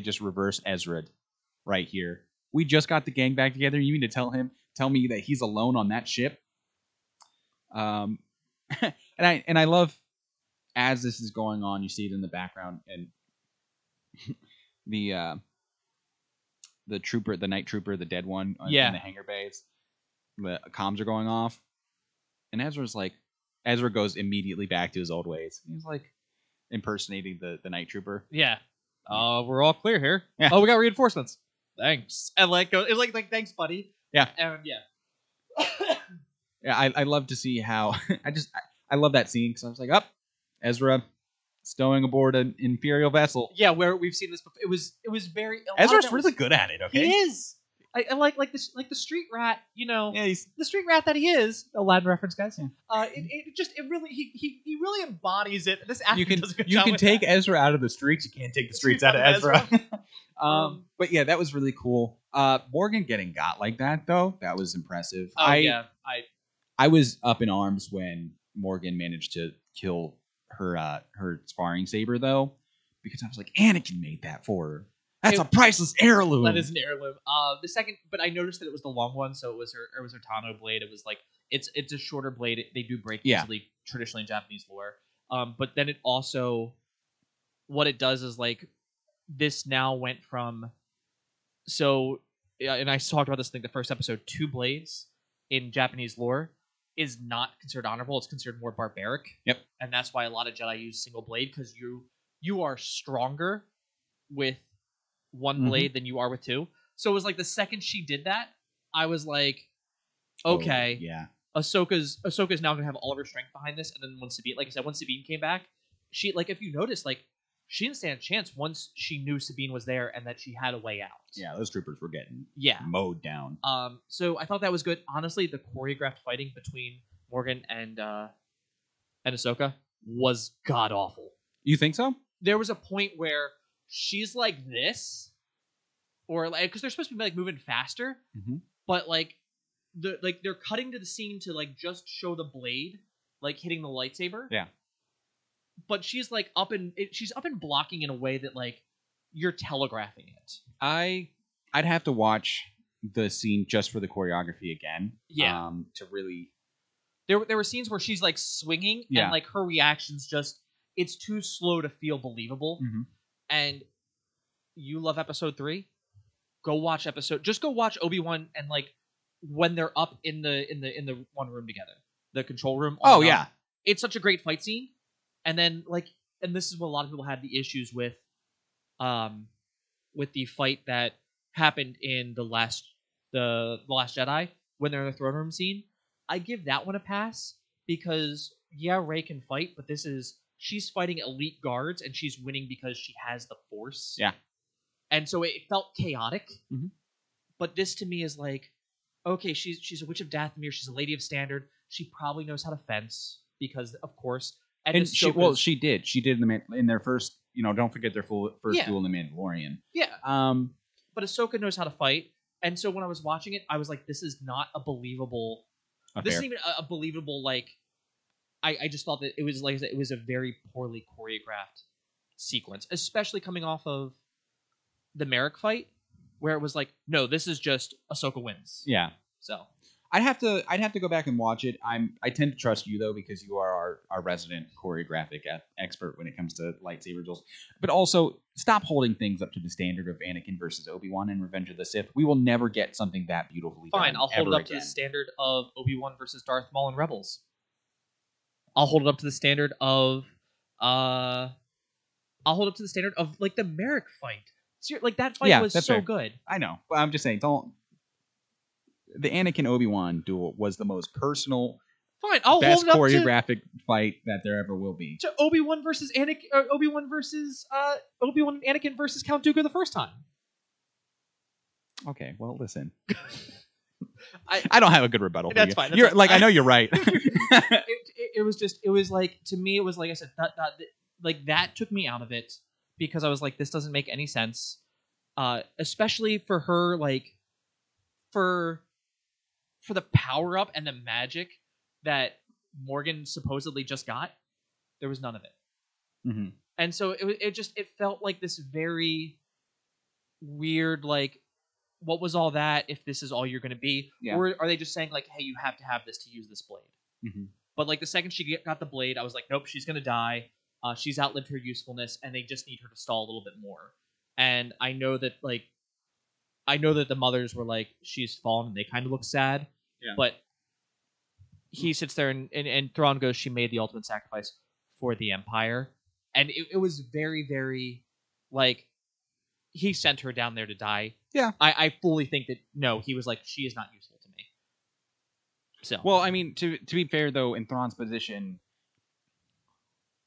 just reverse Ezra right here. We just got the gang back together. You mean to tell me that he's alone on that ship? And I love, as this is going on, you see it in the background, and the trooper, the night trooper, the dead one in the hangar bays, the comms are going off, and Ezra goes immediately back to his old ways. He's like impersonating the night trooper.
Yeah. We're all clear here.
Yeah.
Oh, we got reinforcements. Thanks. And like, it was like thanks, buddy.
Yeah.
And yeah.
Yeah, I love to see how I love that scene, because I was like, Ezra stowing aboard an Imperial vessel.
Yeah, where we've seen this before. It was very.
Ezra's really good at it. Okay,
He is. I like the street rat. You know,
yeah, he's
the street rat that he is. Aladdin reference, guys.
Yeah.
It really he really embodies it. This actor
you can
does a good
you
job
can
with
take
that.
Ezra out of the streets. You can't take the streets out of Ezra. But yeah, that was really cool. Morgan getting got like that, though, that was impressive. I was up in arms when Morgan managed to kill her sparring saber, though, because I was like, Anakin made that for her. That's a priceless heirloom.
That is an heirloom. The second, but I noticed that it was the long one, so it was her Tano blade. It was like it's a shorter blade. They do break easily traditionally in Japanese lore. But then it also, what it does is like this now went from, so and I talked about this in the first episode. 2 blades in Japanese lore is not considered honorable. It's considered more barbaric.
Yep.
And that's why a lot of Jedi use single blade, because you are stronger with one blade than you are with 2. So it was like the second she did that, I was like, okay,
yeah.
Ahsoka's now gonna have all of her strength behind this. And then when Sabine came back, she, like, if you notice, like, she didn't stand a chance once she knew Sabine was there and that she had a way out.
Yeah, those troopers were getting mowed down.
So I thought that was good. Honestly, the choreographed fighting between Morgan and Ahsoka was god awful.
You think so?
There was a point where she's like this, or like, because they're supposed to be like moving faster, but like they're cutting to the scene to like just show the blade like hitting the lightsaber.
Yeah.
But she's like she's up and blocking in a way that like you're telegraphing it.
I'd have to watch the scene just for the choreography again.
Yeah.
To really.
There were scenes where she's like swinging and like her reactions just, it's too slow to feel believable. And you love episode 3, go watch Obi-Wan and like when they're up in the one room together, the control room.
Oh yeah,
it's such a great fight scene. And then like, and this is what a lot of people had the issues with the fight that happened in the last Jedi when they're in the throne room scene. I give that one a pass because Rey can fight, but she's fighting elite guards and she's winning because she has the Force.
Yeah.
And so it felt chaotic. But this to me is like, okay, she's a witch of Dathomir, she's a lady of standard, she probably knows how to fence because of course.
And she did in their first don't forget their first
Yeah.
duel in The Mandalorian.
Yeah.
Um,
But Ahsoka knows how to fight, and so when I was watching it, I was like, this is not a believable. This isn't even a believable like. I just thought that it was like I said, it was a very poorly choreographed sequence, especially coming off of the Merrick fight, where it was like, no, this is just Ahsoka wins.
yeah.
So
I'd have to go back and watch it. I tend to trust you though, because you are our resident choreographic expert when it comes to lightsaber duels. But also, stop holding things up to the standard of Anakin versus Obi-Wan in Revenge of the Sith. We will never get something that beautifully
fine,
done.
I'll hold it up
again.
to the standard of Obi-Wan versus Darth Maul in Rebels. I'll hold it up to the standard of like the Merrick fight. Like that fight was
that's
so
fair.
good.
I know, but I'm just saying, the Anakin Obi-Wan duel was the most personal,
Fine, I'll
best
hold it up
choreographic fight that there ever will be.
to Obi-Wan versus Anakin, or Obi-Wan and Anakin versus Count Dooku the first time.
Okay, well, listen. I don't have a good rebuttal.
That's
for
fine.
you. I know you're right.
it was like, to me, it was like I said, that took me out of it, because I was like, this doesn't make any sense, especially for her, like for the power up and the magic that Morgan supposedly just got. There was none of it.
Mm-hmm.
And so it felt like this very weird, like, what was all that if this is all you're going to be?
Yeah.
Or are they just saying, like, hey, you have to have this to use this blade?
Mm-hmm.
But, like, the second she got the blade, I was like, nope, she's going to die. She's outlived her usefulness, and they just need her to stall a little bit more. And I know that the mothers were like, she's fallen, and they kind of look sad.
Yeah.
But he sits there, and Thrawn goes, she made the ultimate sacrifice for the Empire. And it was very, very, like, he sent her down there to die.
Yeah.
I fully think that, no, he was like, she is not useful to me. So.
Well, I mean, to be fair, though, in Thrawn's position,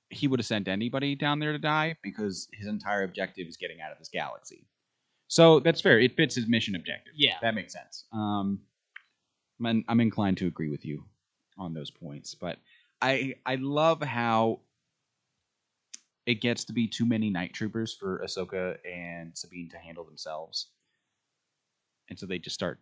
he would have sent anybody down there to die, because his entire objective is getting out of this galaxy. So that's fair. It fits his mission objective.
Yeah.
That makes sense. I'm inclined to agree with you on those points, but I love how it gets to be too many night troopers for Ahsoka and Sabine to handle themselves, and so they just start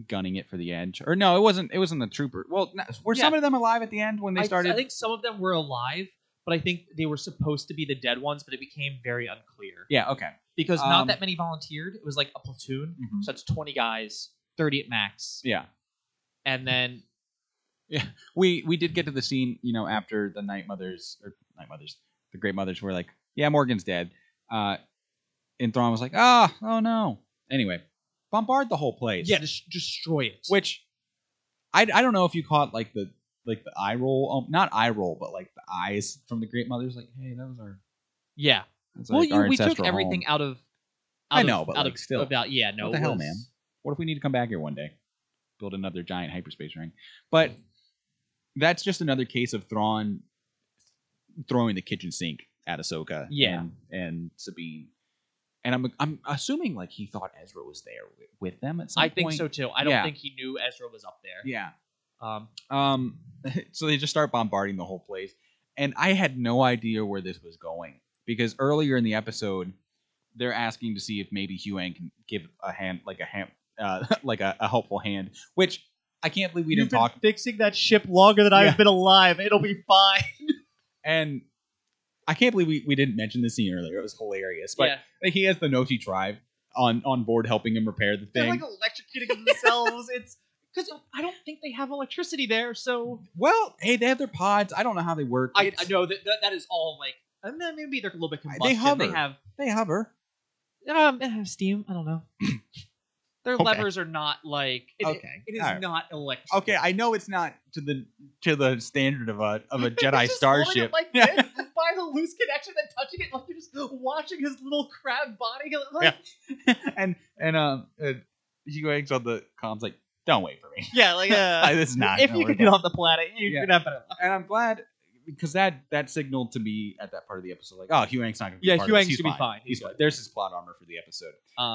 gunning it for the edge. Or no, it wasn't the trooper. Well, were some of them alive at the end when they started?
I think some of them were alive, but I think they were supposed to be the dead ones, but it became very unclear.
Yeah, okay.
Because not that many volunteered. It was like a platoon,
mm-hmm.
So that's 20 guys, 30 at max.
Yeah.
And then
we did get to the scene, after the the Great Mothers were like, yeah, Morgan's dead. And Thrawn was like, oh no. Anyway, bombard the whole place.
Yeah, destroy it.
Which I don't know if you caught like the eye roll, not eye roll, but like the eyes from the Great Mothers, like, hey, that was our
yeah.
Well,
like we took everything
home.
out of.
I know, but like, still,
about no.
What the hell, man? What if we need to come back here one day, build another giant hyperspace ring? But that's just another case of Thrawn throwing the kitchen sink at Ahsoka.
Yeah.
and Sabine. And I'm assuming like he thought Ezra was there with them at some point.
I think so too. I don't think he knew Ezra was up there.
Yeah. So they just start bombarding the whole place, and I had no idea where this was going, because earlier in the episode they're asking to see if maybe Huang can give a hand, like a helpful hand, which I can't believe we didn't talk.
Fixing that ship longer than I've been alive. It'll be fine.
And I can't believe we didn't mention this scene earlier. It was hilarious. But he has the Noti tribe on board helping him repair the thing.
They're like electrocuting themselves. It's because I don't think they have electricity there. So
hey, they have their pods. I don't know how they work.
I know that is all like. And then maybe they're a little bit combustion.
They hover.
Steam. I don't know. Their levers are not like it is not electric.
Okay, I know it's not to the standard of a Jedi starship.
Like this, by the loose connection and touching it, like you're just watching his little crab body. Like,
and Huang's on the comms like, don't wait for me.
Yeah, like
this is not.
If you can get off the planet, you can have better luck.
And I'm glad, because that signaled to me at that part of the episode, like, oh, Huang's not going to be part of this.
Huang's going to be fine.
He's fine. There's his plot armor for the episode.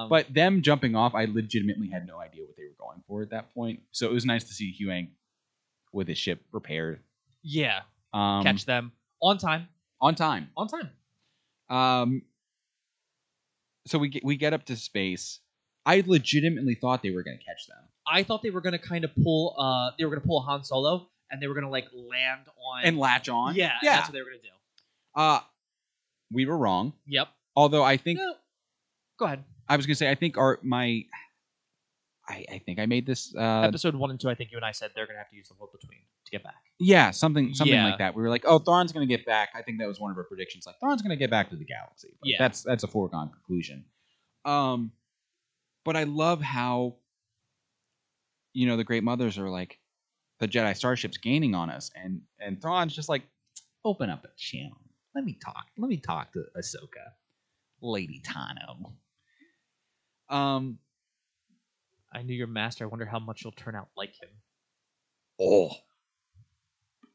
But
them jumping off, I legitimately had no idea what they were going for at that point. So it was nice to see Huang with his ship repaired.
Yeah. Catch them on time.
On time. So we get up to space. I legitimately thought they were going to catch them
I thought they were gonna kind of pull. They were gonna pull a Han Solo, and they were gonna like land on
and latch on.
Yeah,
yeah.
that's what they were gonna do.
We were wrong.
Yep.
Although I think
No. Go ahead.
I was going to say I think I think I made this
Episode 1 and 2. I think you and I said they're gonna have to use the flip between to get back.
Yeah, something
Yeah.
like that. We were like, oh, Thrawn's going to get back. I think that was one of our predictions. Like Thrawn's going to get back to the galaxy. But
Yeah.
that's a foregone conclusion. But I love how, the Great Mothers are like, the Jedi Starship's gaining on us, and Thrawn's just like, open up a channel. Let me talk to Ahsoka, Lady Tano.
I knew your master. I wonder how much you'll turn out like him.
Oh,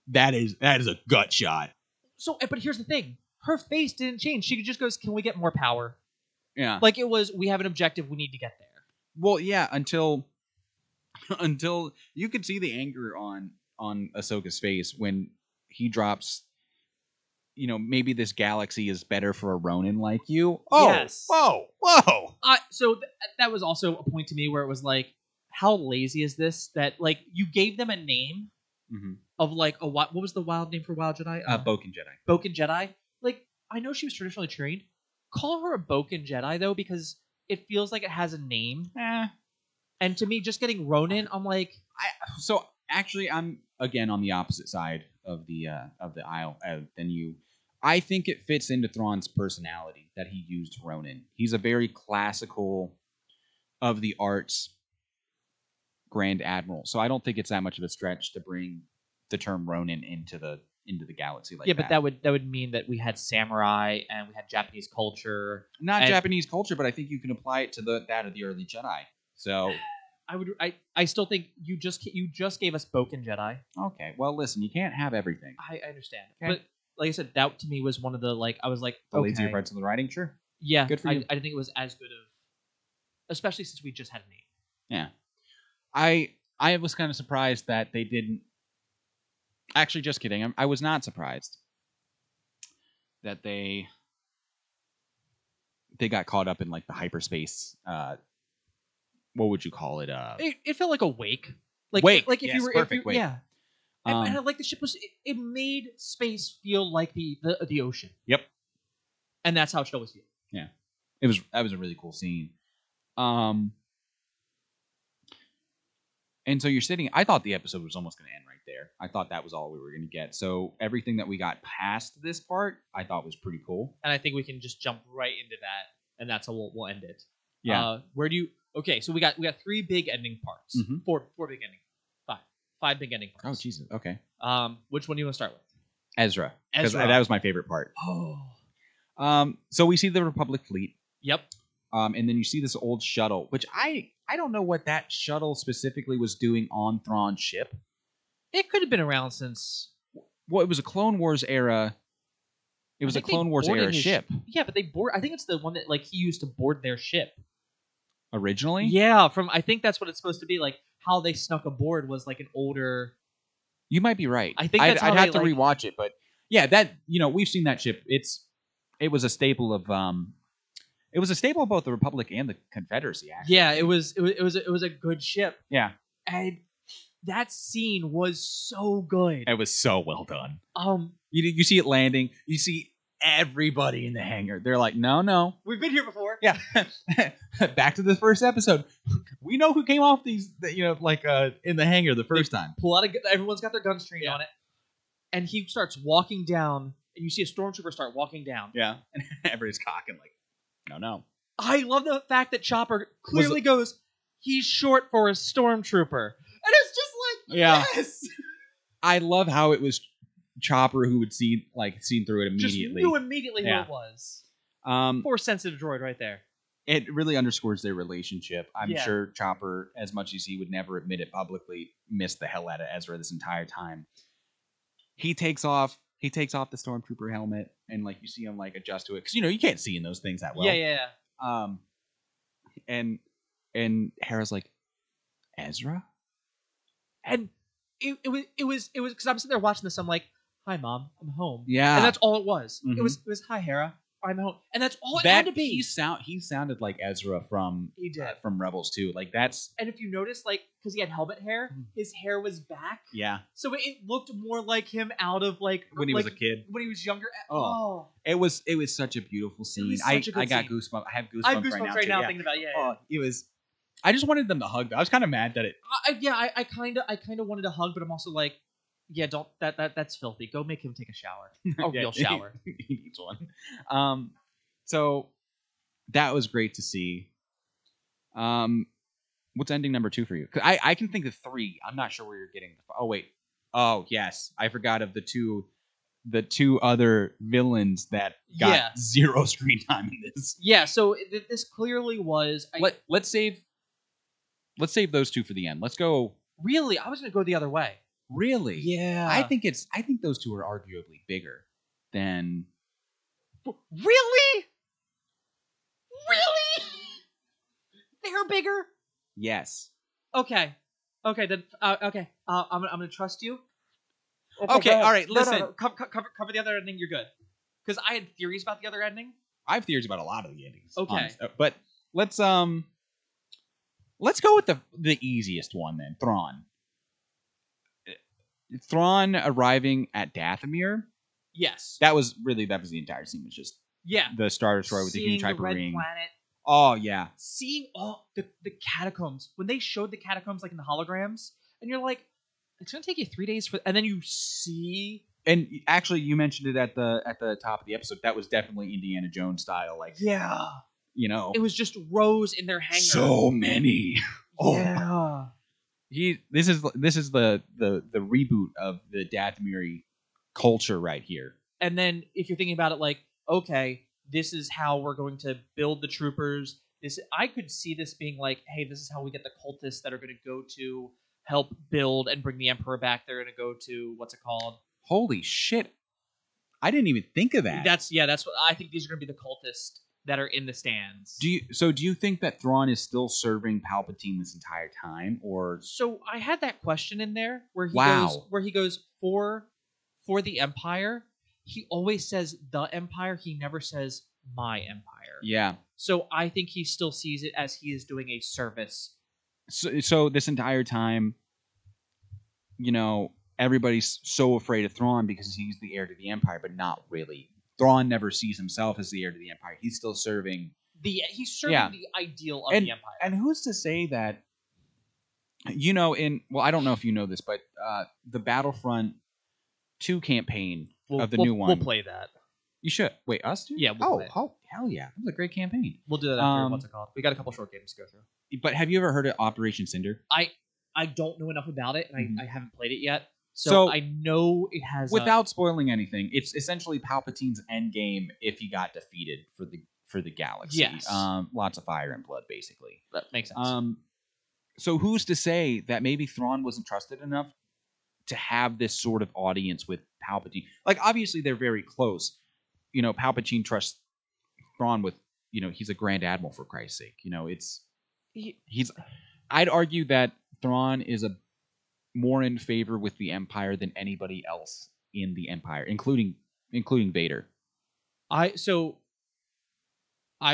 that is a gut shot.
So, but here's the thing: her face didn't change. She just goes, "Can we get more power?"
Yeah.
Like it was, we have an objective. We need to get there.
Well, yeah, until you could see the anger on Ahsoka's face when he drops, maybe this galaxy is better for a Ronin like you. Oh,
yes.
Whoa.
So that was also a point to me where it was like, how lazy is this? That like you gave them a name of like what was the wild name for Wild Jedi?
Boken Jedi.
Boken Jedi. Like I know she was traditionally trained. Call her a Boken Jedi though, because it feels like it has a name. And to me, just getting Ronin, I'm like,
so actually, I'm again on the opposite side of the aisle than you. I think it fits into Thrawn's personality that he used Ronin. He's a very classical of the arts Grand Admiral, so I don't think it's that much of a stretch to bring the term Ronin into the galaxy like that.
Yeah, but that would mean that we had samurai and we had Japanese culture.
Not Japanese culture, but I think you can apply it to that of the early Jedi. So
I still think you just gave us Boken Jedi.
Okay, well listen, you can't have everything.
I understand,
okay.
But like I said, that to me was one of the I was like,
the lazier parts of the writing. Sure,
yeah,
good for you.
I didn't think it was as good of, especially since we just had a name.
Yeah, I was kind of surprised that they didn't. Actually, just kidding. I was not surprised that they got caught up in like the hyperspace. What would you call it?
It felt like a wake.
Wake.
Like if
yes,
you were
perfect. Wake.
Yeah. And I like the ship was it made space feel like the ocean.
Yep.
And that's how it should always feel.
Yeah. That was a really cool scene. And so you're sitting. I thought the episode was almost going to end right there. I thought that was all we were going to get. So everything that we got past this part, I thought was pretty cool.
And I think we can just jump right into that, and that's how we'll end it.
Yeah.
Where do you? Okay, so we got 3 big ending parts.
Mm-hmm.
4 big ending. 5 big ending parts.
Oh Jesus. Okay.
Which one do you want to start with?
Ezra. Because
Ezra.
that was my favorite part.
Oh.
So we see the Republic fleet.
Yep.
And then you see this old shuttle, which I don't know what that shuttle specifically was doing on Thrawn's ship.
It could have been around since.
Well, it was a Clone Wars era. It was a Clone Wars era ship.
Yeah, but they board. I think it's the one that he used to board their ship
originally.
Yeah, I think that's what it's supposed to be. Like how they snuck aboard was like an older.
You might be right.
I think
I'd have to rewatch it, but yeah, that we've seen that ship. It was a staple of It was a staple of both the Republic and the Confederacy. Actually,
yeah, it was a good ship.
Yeah,
and that scene was so good.
It was so well done.
You
see it landing. You see everybody in the hangar. They're like, no,
we've been here before.
Yeah, back to the first episode. We know who came off these. In the hangar the first time.
Pull out everyone's got their guns trained on it, and he starts walking down, and you see a stormtrooper start walking down.
Yeah, and everybody's cocking like. No.
I love the fact that Chopper clearly goes, he's short for a stormtrooper. And it's just like, yes!
I love how it was Chopper who would seen through it immediately.
Just knew immediately who it was. Poor sensitive droid right there.
It really underscores their relationship. I'm sure Chopper, as much as he would never admit it publicly, missed the hell out of Ezra this entire time. He takes off the stormtrooper helmet, and you see him adjust to it because you can't see in those things that well.
Yeah.
And Hera's like, Ezra,
and it was because I'm sitting there watching this. I'm like, hi mom, I'm home.
Yeah,
and that's all it was.
Mm-hmm.
It was hi Hera. I'm home, and that's all it
that
had to be.
he sounded like Ezra from
He did.
from Rebels too. Like that's
And if you notice, like, because he had helmet hair, his hair was back,
yeah.
so it looked more like him out of like
When he was a kid,
when he was younger.
Oh. It was such a beautiful scene.
was such a good
I got
scene.
goosebumps. I have goosebumps,
I have goosebumps right now
too.
thinking about it. Yeah,
Oh, it was. I just wanted them to hug. I was kind of mad that it.
I kind of wanted a hug, but I'm also like, yeah, don't that's filthy. Go make him take a shower, a real shower.
He needs one. So that was great to see. What's ending number 2 for you? 'Cause I can think of 3. I'm not sure where you're getting. Oh wait. Oh yes, I forgot of the two other villains that got 0 screen time in this.
Yeah, so this clearly was.
Let's save those 2 for the end. Let's go.
Really, I was gonna go the other way.
Really?
Yeah.
I think those 2 are arguably bigger than.
Really? Really? They're bigger?
Yes.
Okay. Okay, then. Okay. I'm gonna trust you.
Okay. All right. Listen.
No. Cover the other ending. You're good. Because I had theories about the other ending.
I have theories about a lot of the endings.
Okay.
Honest. But let's go with the easiest one then. Thrawn arriving at Dathomir.
Yes.
That was the entire scene. Was just the Star Destroyer with the huge
Seeing the red
hyperring.
planet.
Oh yeah.
Seeing all the catacombs when they showed the catacombs like in the holograms, and you're like, it's gonna take you 3 days and then you see.
And actually, you mentioned it at the top of the episode. That was definitely Indiana Jones style. Like
yeah,
it
was just rows in their hangar.
So many.
Yeah.
This is the reboot of the Dathomiri culture right here.
And then if you're thinking about it, like, okay, this is how we're going to build the troopers. I could see this being like, hey, this is how we get the cultists that are going to go to help build and bring the Emperor back. They're going to go to what's it called?
Holy shit! I didn't even think of that.
That's what I think. These are going to be the cultists that are in the stands.
Do you think that Thrawn is still serving Palpatine this entire time, or?
So I had that question in there where he goes for the Empire. He always says the Empire. He never says my Empire.
Yeah.
So I think he still sees it as he is doing a service.
So this entire time, everybody's so afraid of Thrawn because he's the heir to the Empire, but not really. Thrawn never sees himself as the heir to the Empire. He's still serving
the ideal of the Empire.
And who's to say that? I don't know if you know this, but the Battlefront 2 campaign of the new one.
We'll play that.
You should. Wait, us too?
Yeah. We'll play it.
Oh, hell yeah! That was a great campaign.
We'll do that after. What's it called? We got a couple short games to go through.
But have you ever heard of Operation Cinder?
I don't know enough about it, and I haven't played it yet. So I know it has.
Without spoiling anything, it's essentially Palpatine's endgame if he got defeated for the galaxy.
Yes.
Lots of fire and blood, basically.
That makes sense.
So who's to say that maybe Thrawn wasn't trusted enough to have this sort of audience with Palpatine? Like, obviously, they're very close. Palpatine trusts Thrawn with, he's a Grand Admiral, for Christ's sake. He's. I'd argue that Thrawn is more in favor with the Empire than anybody else in the Empire, including Vader.
I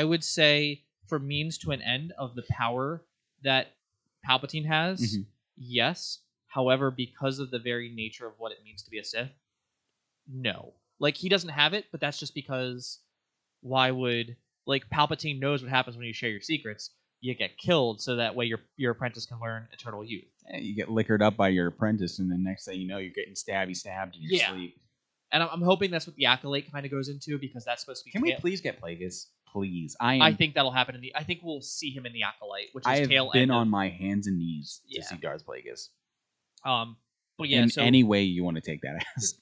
would say for means to an end of the power that Palpatine has, yes. However, because of the very nature of what it means to be a Sith, no. Like, he doesn't have it, but that's just because why would... Like, Palpatine knows what happens when you share your secrets. You get killed, so that way your apprentice can learn eternal youth.
Yeah, you get liquored up by your apprentice, and the next thing you know, you're getting stabbed in your sleep.
And I'm hoping that's what the Acolyte kind of goes into, because that's supposed to be...
Can we please get Plagueis? Please.
I think that'll happen I think we'll see him in the Acolyte, which is
I have
tail
been
end
on my hands and knees to see Darth Plagueis.
But yeah,
in any way you want to take that as.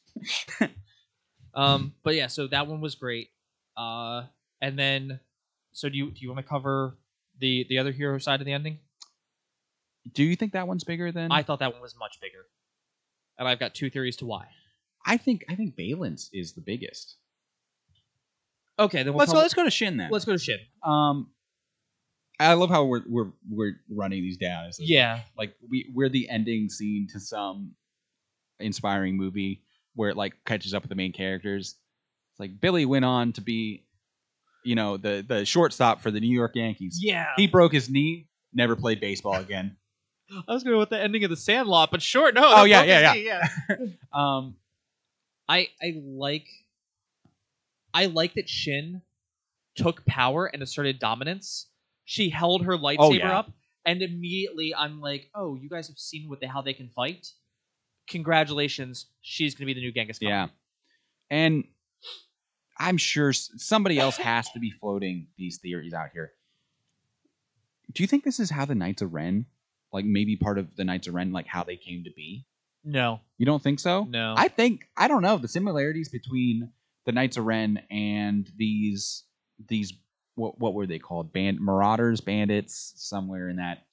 But yeah, so that one was great. And then, so do you want to cover the other hero side of the ending?
Do you think that one's bigger than?
I thought that one was much bigger, and I've got 2 theories to why.
I think Balin's is the biggest.
Okay, then
let's go to Shin then.
Let's go to Shin.
I love how we're running these down. It's
like
we're the ending scene to some inspiring movie where it like catches up with the main characters. It's like Billy went on to be the shortstop for the New York Yankees.
Yeah.
He broke his knee, never played baseball again.
I was going with the ending of The Sandlot, but sure, no.
Oh, yeah.
I like that Shin took power and asserted dominance. She held her lightsaber up, and immediately I'm like, oh, you guys have seen how they can fight? Congratulations, she's going to be the new Genghis Khan.
Yeah. And I'm sure somebody else has to be floating these theories out here. Do you think this is how the Knights of Ren, like maybe part of the Knights of Ren, like how they came to be?
No.
You don't think so?
No.
I don't know, the similarities between the Knights of Ren and these what were they called? Marauders, bandits, somewhere in that.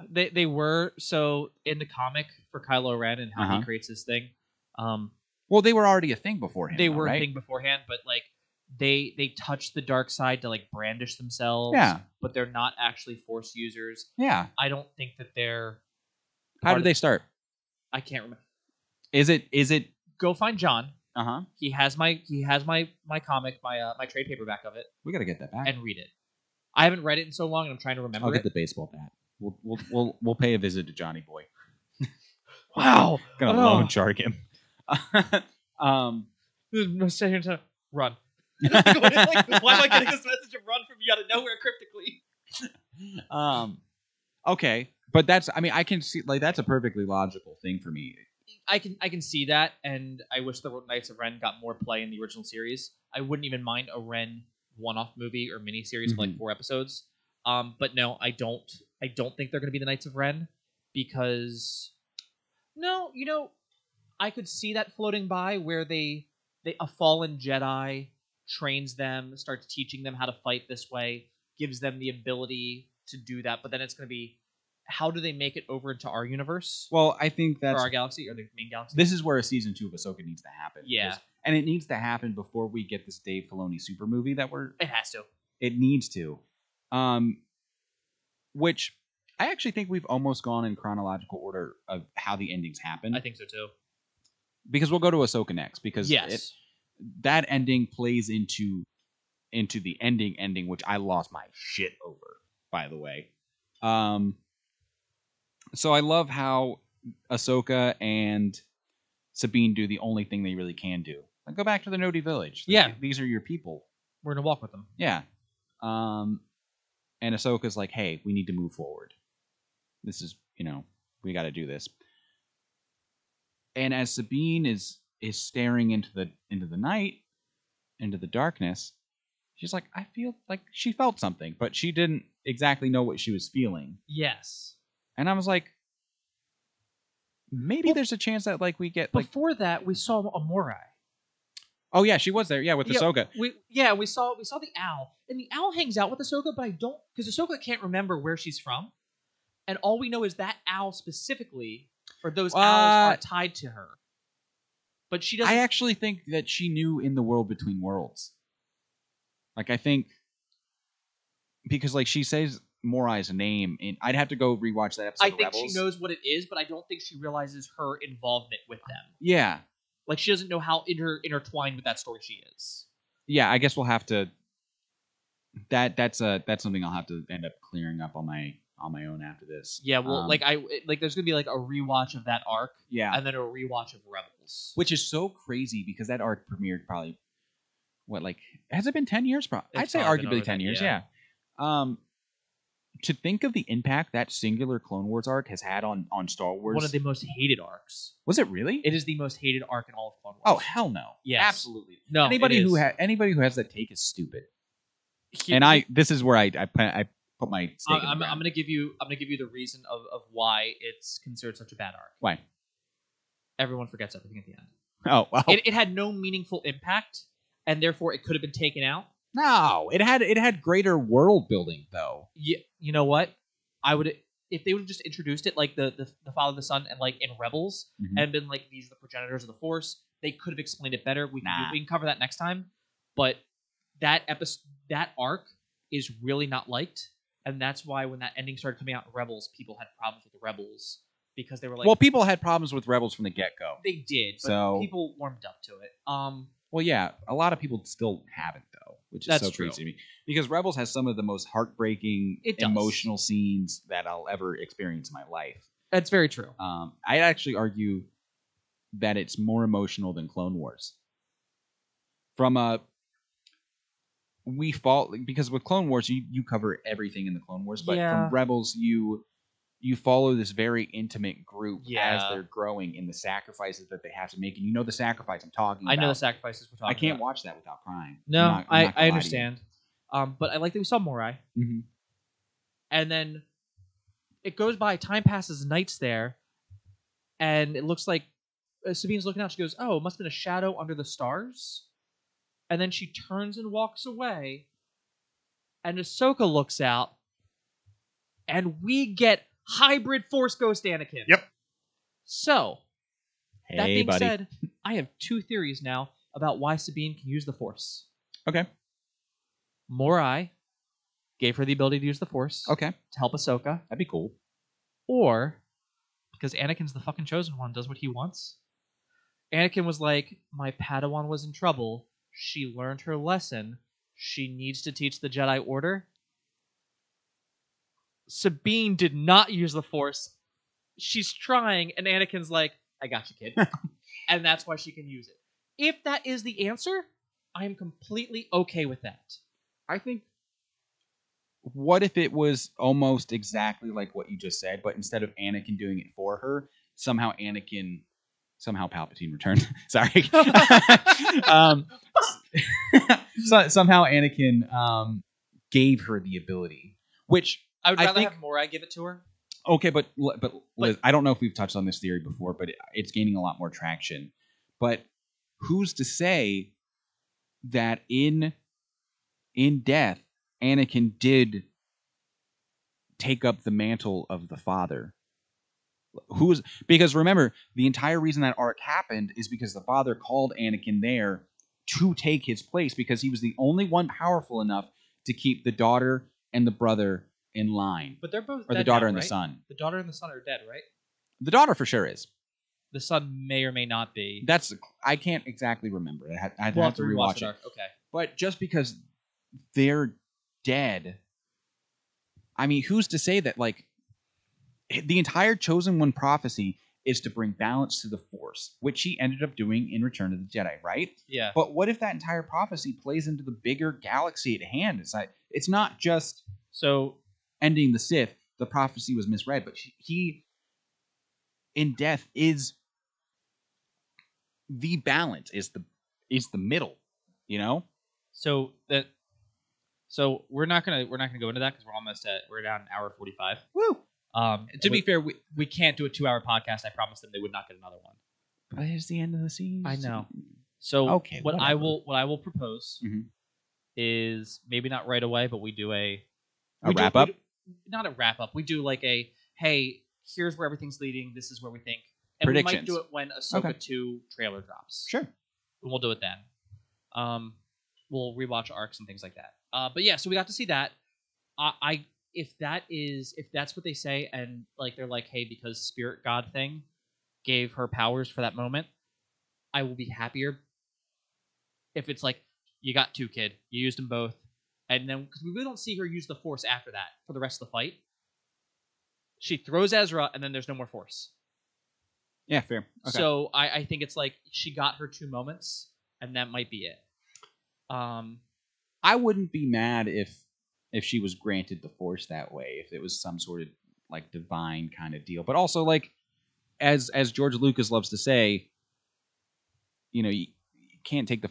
They were, so in the comic for Kylo Ren and how he creates this thing.
Well, they were already a thing beforehand.
They were
right?
a thing beforehand, but like they touch the dark side to like brandish themselves.
Yeah.
But they're not actually Force users.
Yeah.
I don't think that they're.
How did they start?
I can't remember.
Is it?
Go find John.
He
has my comic, my trade paperback of it.
We gotta get that back
and read it. I haven't read it in so long, and I'm trying to remember.
I'll get the baseball bat. We'll pay a visit to Johnny Boy.
Wow,
gonna loan shark him.
Run. Why am I getting this message of run from you out of nowhere cryptically?
Okay, but I can see that's a perfectly logical thing for me.
I can see that, and I wish the Knights of Ren got more play in the original series. I wouldn't even mind a Ren one-off movie or miniseries of like 4 episodes. But no, I don't think they're going to be the Knights of Ren because I could see that floating by where a fallen Jedi trains them, starts teaching them how to fight this way, gives them the ability to do that, but then it's going to be how do they make it over into our universe?
Well, I think that's
or our galaxy or the main galaxy.
This is where a season 2 of Ahsoka needs to happen.
Yeah,
and it needs to happen before we get this Dave Filoni super movie that
It has to.
It needs to. Which I actually think we've almost gone in chronological order of how the endings happen.
I think so too.
Because we'll go to Ahsoka next. Because that ending plays into the ending, which I lost my shit over, by the way. So I love how Ahsoka and Sabine do the only thing they really can do. Like, go back to the Nodi village. These are your people.
We're going to walk with them.
Yeah. And Ahsoka's like, hey, we need to move forward. This is, we got to do this. And as Sabine is staring into the night, into the darkness, she's like, I feel like she felt something, but she didn't exactly know what she was feeling.
Yes.
And I was like, maybe there's a chance that like we get
before that we saw a Morai.
Oh yeah, she was there. Yeah, with Ahsoka.
We saw the owl, and the owl hangs out with Ahsoka, but I don't because Ahsoka can't remember where she's from, and all we know is that owl specifically, or those owls are tied to her. But she doesn't.
I actually think that she knew in the world between worlds. Like I think because like she says Morai's name, and I'd have to go rewatch that episode.
I think she knows what it is, but I don't think she realizes her involvement with them.
Yeah.
Like, she doesn't know how intertwined with that story she is.
Yeah, I guess we'll have to... That's something I'll have to end up clearing up on my own after this.
Yeah, well, there's gonna be like a rewatch of that arc.
Yeah.
And then a rewatch of Rebels.
Which is so crazy, because that arc premiered probably... Has it been 10 years? I'd say arguably 10 years, yeah. To think of the impact that singular Clone Wars arc has had on Star Wars.
One of the most hated arcs.
Was it really?
It is the most hated arc in all of Clone Wars.
Oh, hell no.
Yes.
Absolutely.
No,
anybody who has that take is stupid. This is where I put my stake in the ground.
I'm gonna give you the reason of why it's considered such a bad arc.
Why?
Everyone forgets everything at the end.
Oh, wow.
It had no meaningful impact, and therefore it could have been taken out.
No, it had greater world building though.
Yeah, you know what? I would if they would have just introduced it like the Father, the Son, and like in Rebels, and been like these are the progenitors of the Force. They could have explained it better. We can cover that next time. But that arc is really not liked, and that's why when that ending started coming out in Rebels, people had problems with the Rebels because they were like,
well, people had problems with Rebels from the get-go.
They did, but people warmed up to it.
Well, yeah, a lot of people still haven't though. which is
That's
so
true.
crazy to me. Because Rebels has some of the most heartbreaking,
It does.
emotional scenes that I'll ever experience in my life.
That's very true.
I'd actually argue that it's more emotional than Clone Wars. Because with Clone Wars you cover everything in the Clone Wars, but
Yeah.
from Rebels you follow this very intimate group as
Yeah.
they're growing in the sacrifices that they have to make, and you know the sacrifice I'm talking
I
about.
know the sacrifices we're talking
I can't
about.
watch that without crying.
No,
I'm not gonna lie to
I
you.
understand. But I like that we saw Morai,
Mhm.
and then it goes by. Time passes, nights there, and it looks like Sabine's looking out. She goes, "Oh, it must have been a shadow under the stars," and then she turns and walks away. And Ahsoka looks out, and we get hybrid Force Ghost Anakin.
Yep.
So that
Hey,
being
buddy.
said, I have 2 theories now about why Sabine can use the Force.
Okay.
Morai gave her the ability to use the Force
Okay.
to help Ahsoka,
That'd be cool.
or because Anakin's the fucking chosen one, does what he wants. Anakin was like, my Padawan was in trouble. She learned her lesson. She needs to teach the Jedi Order. Sabine did not use the Force. She's trying, and Anakin's like, I got you, kid. And that's why she can use it. If that is the answer, I am completely okay with that.
I think. What if it was almost exactly like what you just said, but instead of Anakin doing it for her, somehow Palpatine returned. Sorry. Somehow Anakin gave her the ability, which
I would
I
rather
think-
have Morai give it to her.
okay, but Liz, I don't know if we've touched on this theory before, but it's gaining a lot more traction. But who's to say that in death, Anakin did take up the mantle of the father? Because remember, the entire reason that arc happened is because the father called Anakin there to take his place because he was the only one powerful enough to keep the daughter and the brother in line.
But they're both
Or
dead
the daughter
now,
and the
right?
son.
The daughter and the son are dead, right?
The daughter for sure is.
The son may or may not be.
I can't exactly remember. I'd
We'll
have to rewatch it.
Okay.
But just because they're dead, I mean, who's to say that, like, the entire Chosen One prophecy is to bring balance to the Force, which he ended up doing in Return of the Jedi, right?
Yeah.
But what if that entire prophecy plays into the bigger galaxy at hand? It's not just
So
ending the Sith. The prophecy was misread, but he in death is the balance, is the middle, you know?
So we're not gonna go into that because we're down an hour 45.
Woo! To be fair,
we can't do a 2-hour podcast. I promised them they would not get another one.
but it's the end of the season.
I know. So
Okay,
what I
whatever.
will propose
Mhm.
is maybe not right away, but we do
A wrap up?
not a wrap up. We do like a hey, here's where everything's leading. This is where we think, and we
Predictions.
might do it when Ahsoka
Okay.
2 trailer drops.
Sure.
And we'll do it then. We'll rewatch arcs and things like that. But yeah, so we got to see that. If that's what they say, and like they're like, hey, because Spirit God thing gave her powers for that moment, I will be happier. If it's like you got 2, kid, you used them both, and then because we really don't see her use the Force after that for the rest of the fight. She throws Ezra, and then there's no more Force.
Yeah, fair. Okay.
So I think it's like she got her 2 moments, and that might be it.
I wouldn't be mad if she was granted the Force that way, if it was some sort of like divine kind of deal. But also, like, as George Lucas loves to say, you can't take the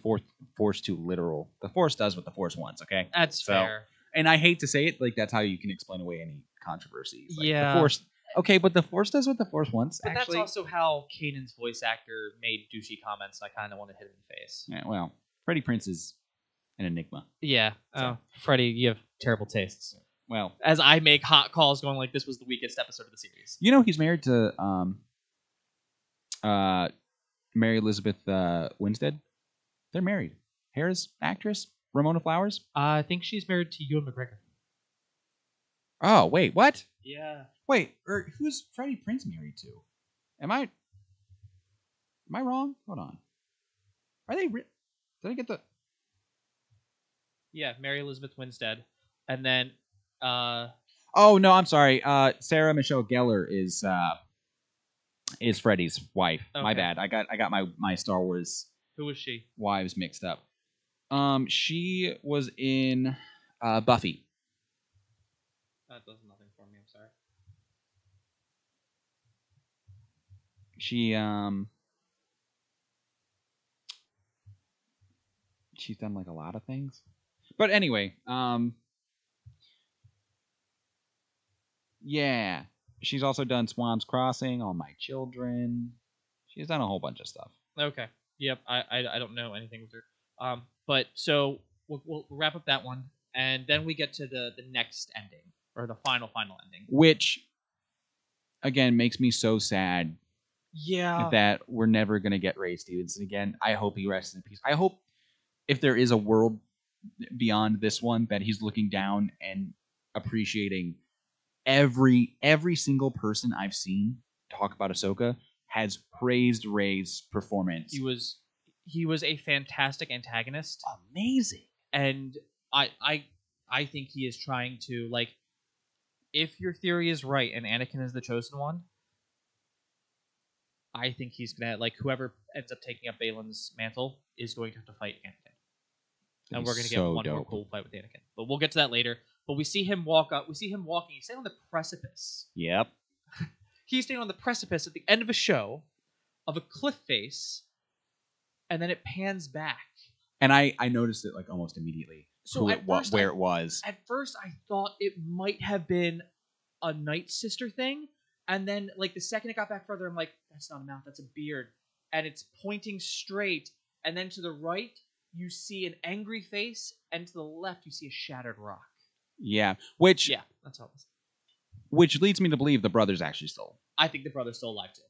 Force too literal. The Force does what the Force wants. Okay,
That's
So-
fair.
and I hate to say it, like that's how you can explain away any controversies. Like,
Yeah.
the Force. Okay, but the Force does what the Force wants.
But
actually,
that's also how Kanan's voice actor made douchey comments. I kind of want to hit him in the face.
yeah, well, Freddie Prinze is an enigma.
Yeah.
So-
Oh, Freddie, you have terrible tastes.
Well,
As I make hot calls going like this was the weakest episode of the series.
he's married to Mary Elizabeth Winstead. They're married. Harris actress Ramona Flowers.
I think she's married to Ewan McGregor.
Oh wait, what?
Yeah.
Wait, who's Freddie Prinze married to? Am I wrong? Hold on. Are they? Did I get the?
Yeah, Mary Elizabeth Winstead, and then
Oh no, I'm sorry. Sarah Michelle Gellar is Freddy's wife. My
Okay.
bad. I got my Star Wars
who was she?
wives mixed up. She was in Buffy.
That does nothing for me. I'm sorry.
She's done like a lot of things. But anyway, yeah. She's also done Swan's Crossing, All My Children. She's done a whole bunch of stuff.
Okay. Yep. I don't know anything with her. But so we'll wrap up that one, and then we get to the next ending or the final ending.
Which again makes me so sad
Yeah.
that we're never gonna get Ray Stevenson again. I hope he rests in peace. I hope if there is a world beyond this one that he's looking down and appreciating every single person I've seen talk about Ahsoka has praised Ray's performance.
He was a fantastic antagonist,
Amazing.
and I think he is trying to, like, if your theory is right and Anakin is the chosen one, I think he's gonna, like, whoever ends up taking up Balin's mantle is going to have to fight Anakin, and we're gonna get one more cool fight with Anakin. But we'll get to that later. But we see him walk up. We see him walking. He's standing on the precipice.
Yep.
He's standing on the precipice at the end of a show of a cliff face, and then it pans back.
And I noticed it like almost immediately.
So
where it was.
At first, I thought it might have been a Night Sister thing, and then like the second it got back further, I'm like, that's not a mouth, that's a beard, and it's pointing straight. And then to the right, you see an angry face, and to the left, you see a shattered rock.
Yeah,
that's all.
Which leads me to believe the brother's actually still.
I think the brother's still alive too.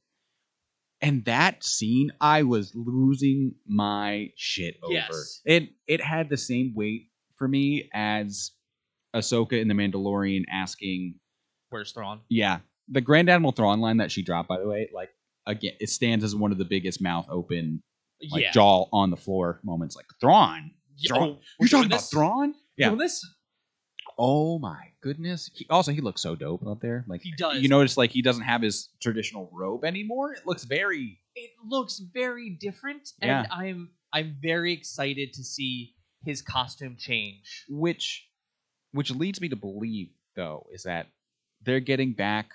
And that scene, I was losing my shit over.
Yes.
It had the same weight for me as Ahsoka in The Mandalorian asking,
"Where's Thrawn?"
Yeah, the Grand Admiral Thrawn line that she dropped, by the way, like again, it stands as one of the biggest mouth open, like jaw on the floor moments. Like Thrawn, Thrawn? You're talking about Thrawn?
Yeah. Doing this?
Oh my goodness! He looks so dope up there. Like
he does.
You notice, like he doesn't have his traditional robe anymore. It looks very
different, and I'm very excited to see his costume change.
Which leads me to believe, though, is that they're getting back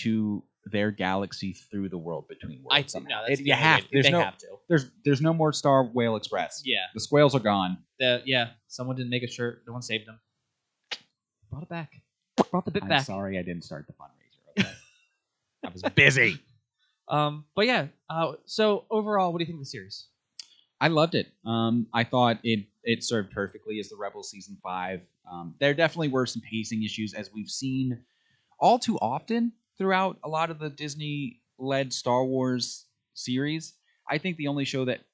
to their galaxy through the world between worlds.
I think no, that's you have.
They have to. There's no more Star Whale Express.
Yeah,
the Squales are gone.
Someone didn't make a shirt. No one saved them. Brought it back. Brought the bit back.
I'm sorry I didn't start the fundraiser. Okay? I was busy.
But yeah. So overall, what do you think of the series?
I loved it. I thought it served perfectly as the Rebels season 5. There definitely were some pacing issues, as we've seen all too often throughout a lot of the Disney-led Star Wars series. I think the only show that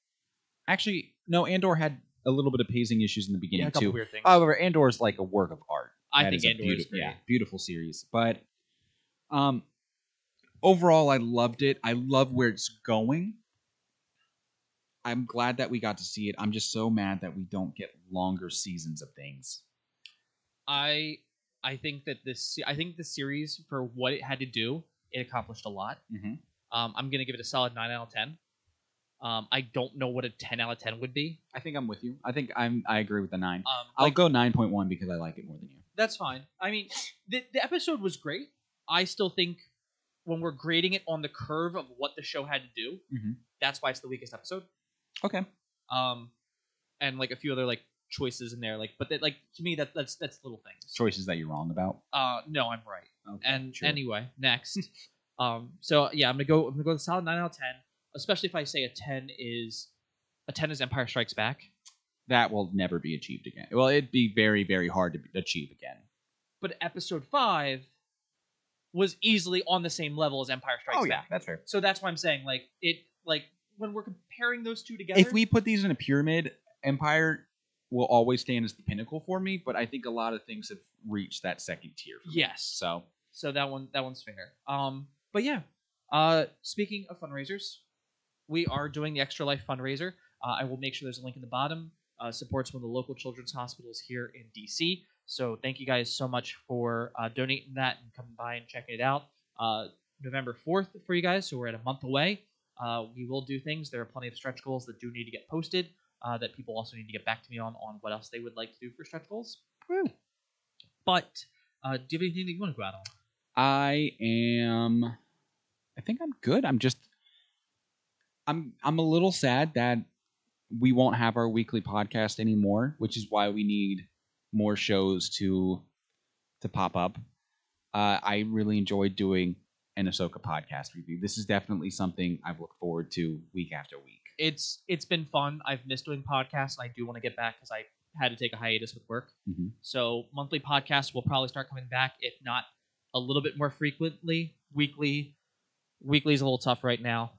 Andor had a little bit of pacing issues in the beginning too.
Weird things.
However, Andor is like a work of art.
I think Andor is great.
Beautiful series. But overall, I loved it. I love where it's going. I'm glad that we got to see it. I'm just so mad that we don't get longer seasons of things.
I think that the series, for what it had to do, it accomplished a lot.
Mm-hmm.
I'm gonna give it a solid 9 out of 10. I don't know what a 10 out of 10 would be.
I think I'm with you. I think I agree with the 9. I'll go 9.1 because I like it more than you.
That's fine. I mean, the episode was great. I still think when we're grading it on the curve of what the show had to do, that's why it's the weakest episode.
Okay.
And like a few other like choices in there, like, but that, like, to me that's little things.
Choices that you're wrong about.
No, I'm right.
Okay,
and
sure.
Anyway, next. So yeah, I'm gonna go a solid 9 out of 10. Especially if I say a 10 is Empire Strikes Back.
That will never be achieved again. Well, it'd be very, very hard to achieve again.
But Episode 5 was easily on the same level as Empire Strikes Back.
Oh yeah, that's fair.
So that's why I'm saying, like, when we're comparing those two together.
If we put these in a pyramid, Empire will always stand as the pinnacle for me. But I think a lot of things have reached that second tier. For me.
Yes.
So
that one's fair. But yeah. Speaking of fundraisers, we are doing the Extra Life fundraiser. I will make sure there's a link in the bottom supports one of the local children's hospitals here in DC. So thank you guys so much for donating that and coming by and checking it out. November 4th for you guys, so we're at a month away. We will do things. There are plenty of stretch goals that do need to get posted that people also need to get back to me on what else they would like to do for stretch goals.
Woo.
But do you have anything that you want to go out on?
I think I'm good. I'm a little sad that we won't have our weekly podcast anymore, which is why we need more shows to pop up. I really enjoyed doing an Ahsoka podcast review. This is definitely something I've looked forward to week after week.
It's been fun. I've missed doing podcasts. I do want to get back because I had to take a hiatus with work.
Mm-hmm.
So monthly podcasts will probably start coming back, if not a little bit more frequently. Weekly is a little tough right now.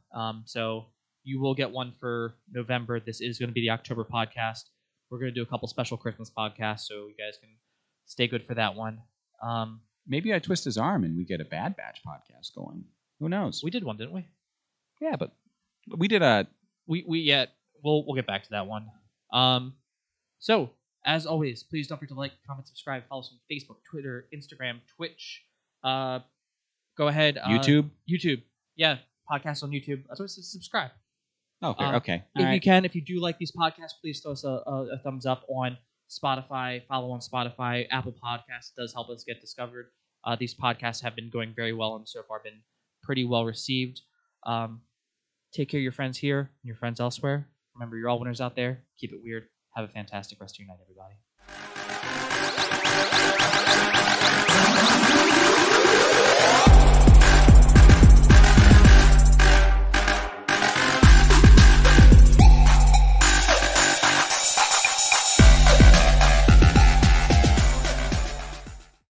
So you will get one for November. This is going to be the October podcast. We're going to do a couple special Christmas podcasts, so you guys can stay good for that one.
Maybe I twist his arm and we get a Bad Batch podcast going. Who knows?
We did one, didn't we?
Yeah, but we did a...
We'll get back to that one. So, as always, please don't forget to like, comment, subscribe, follow us on Facebook, Twitter, Instagram, Twitch. Go ahead.
YouTube?
YouTube. Yeah, podcast on YouTube. That's what it says, subscribe.
Oh, okay.
If you can, if you do like these podcasts, please throw us a thumbs up on Spotify. Follow on Spotify. Apple Podcasts does help us get discovered. These podcasts have been going very well and so far been pretty well received. Take care of your friends here and your friends elsewhere. Remember, you're all winners out there. Keep it weird. Have a fantastic rest of your night, everybody.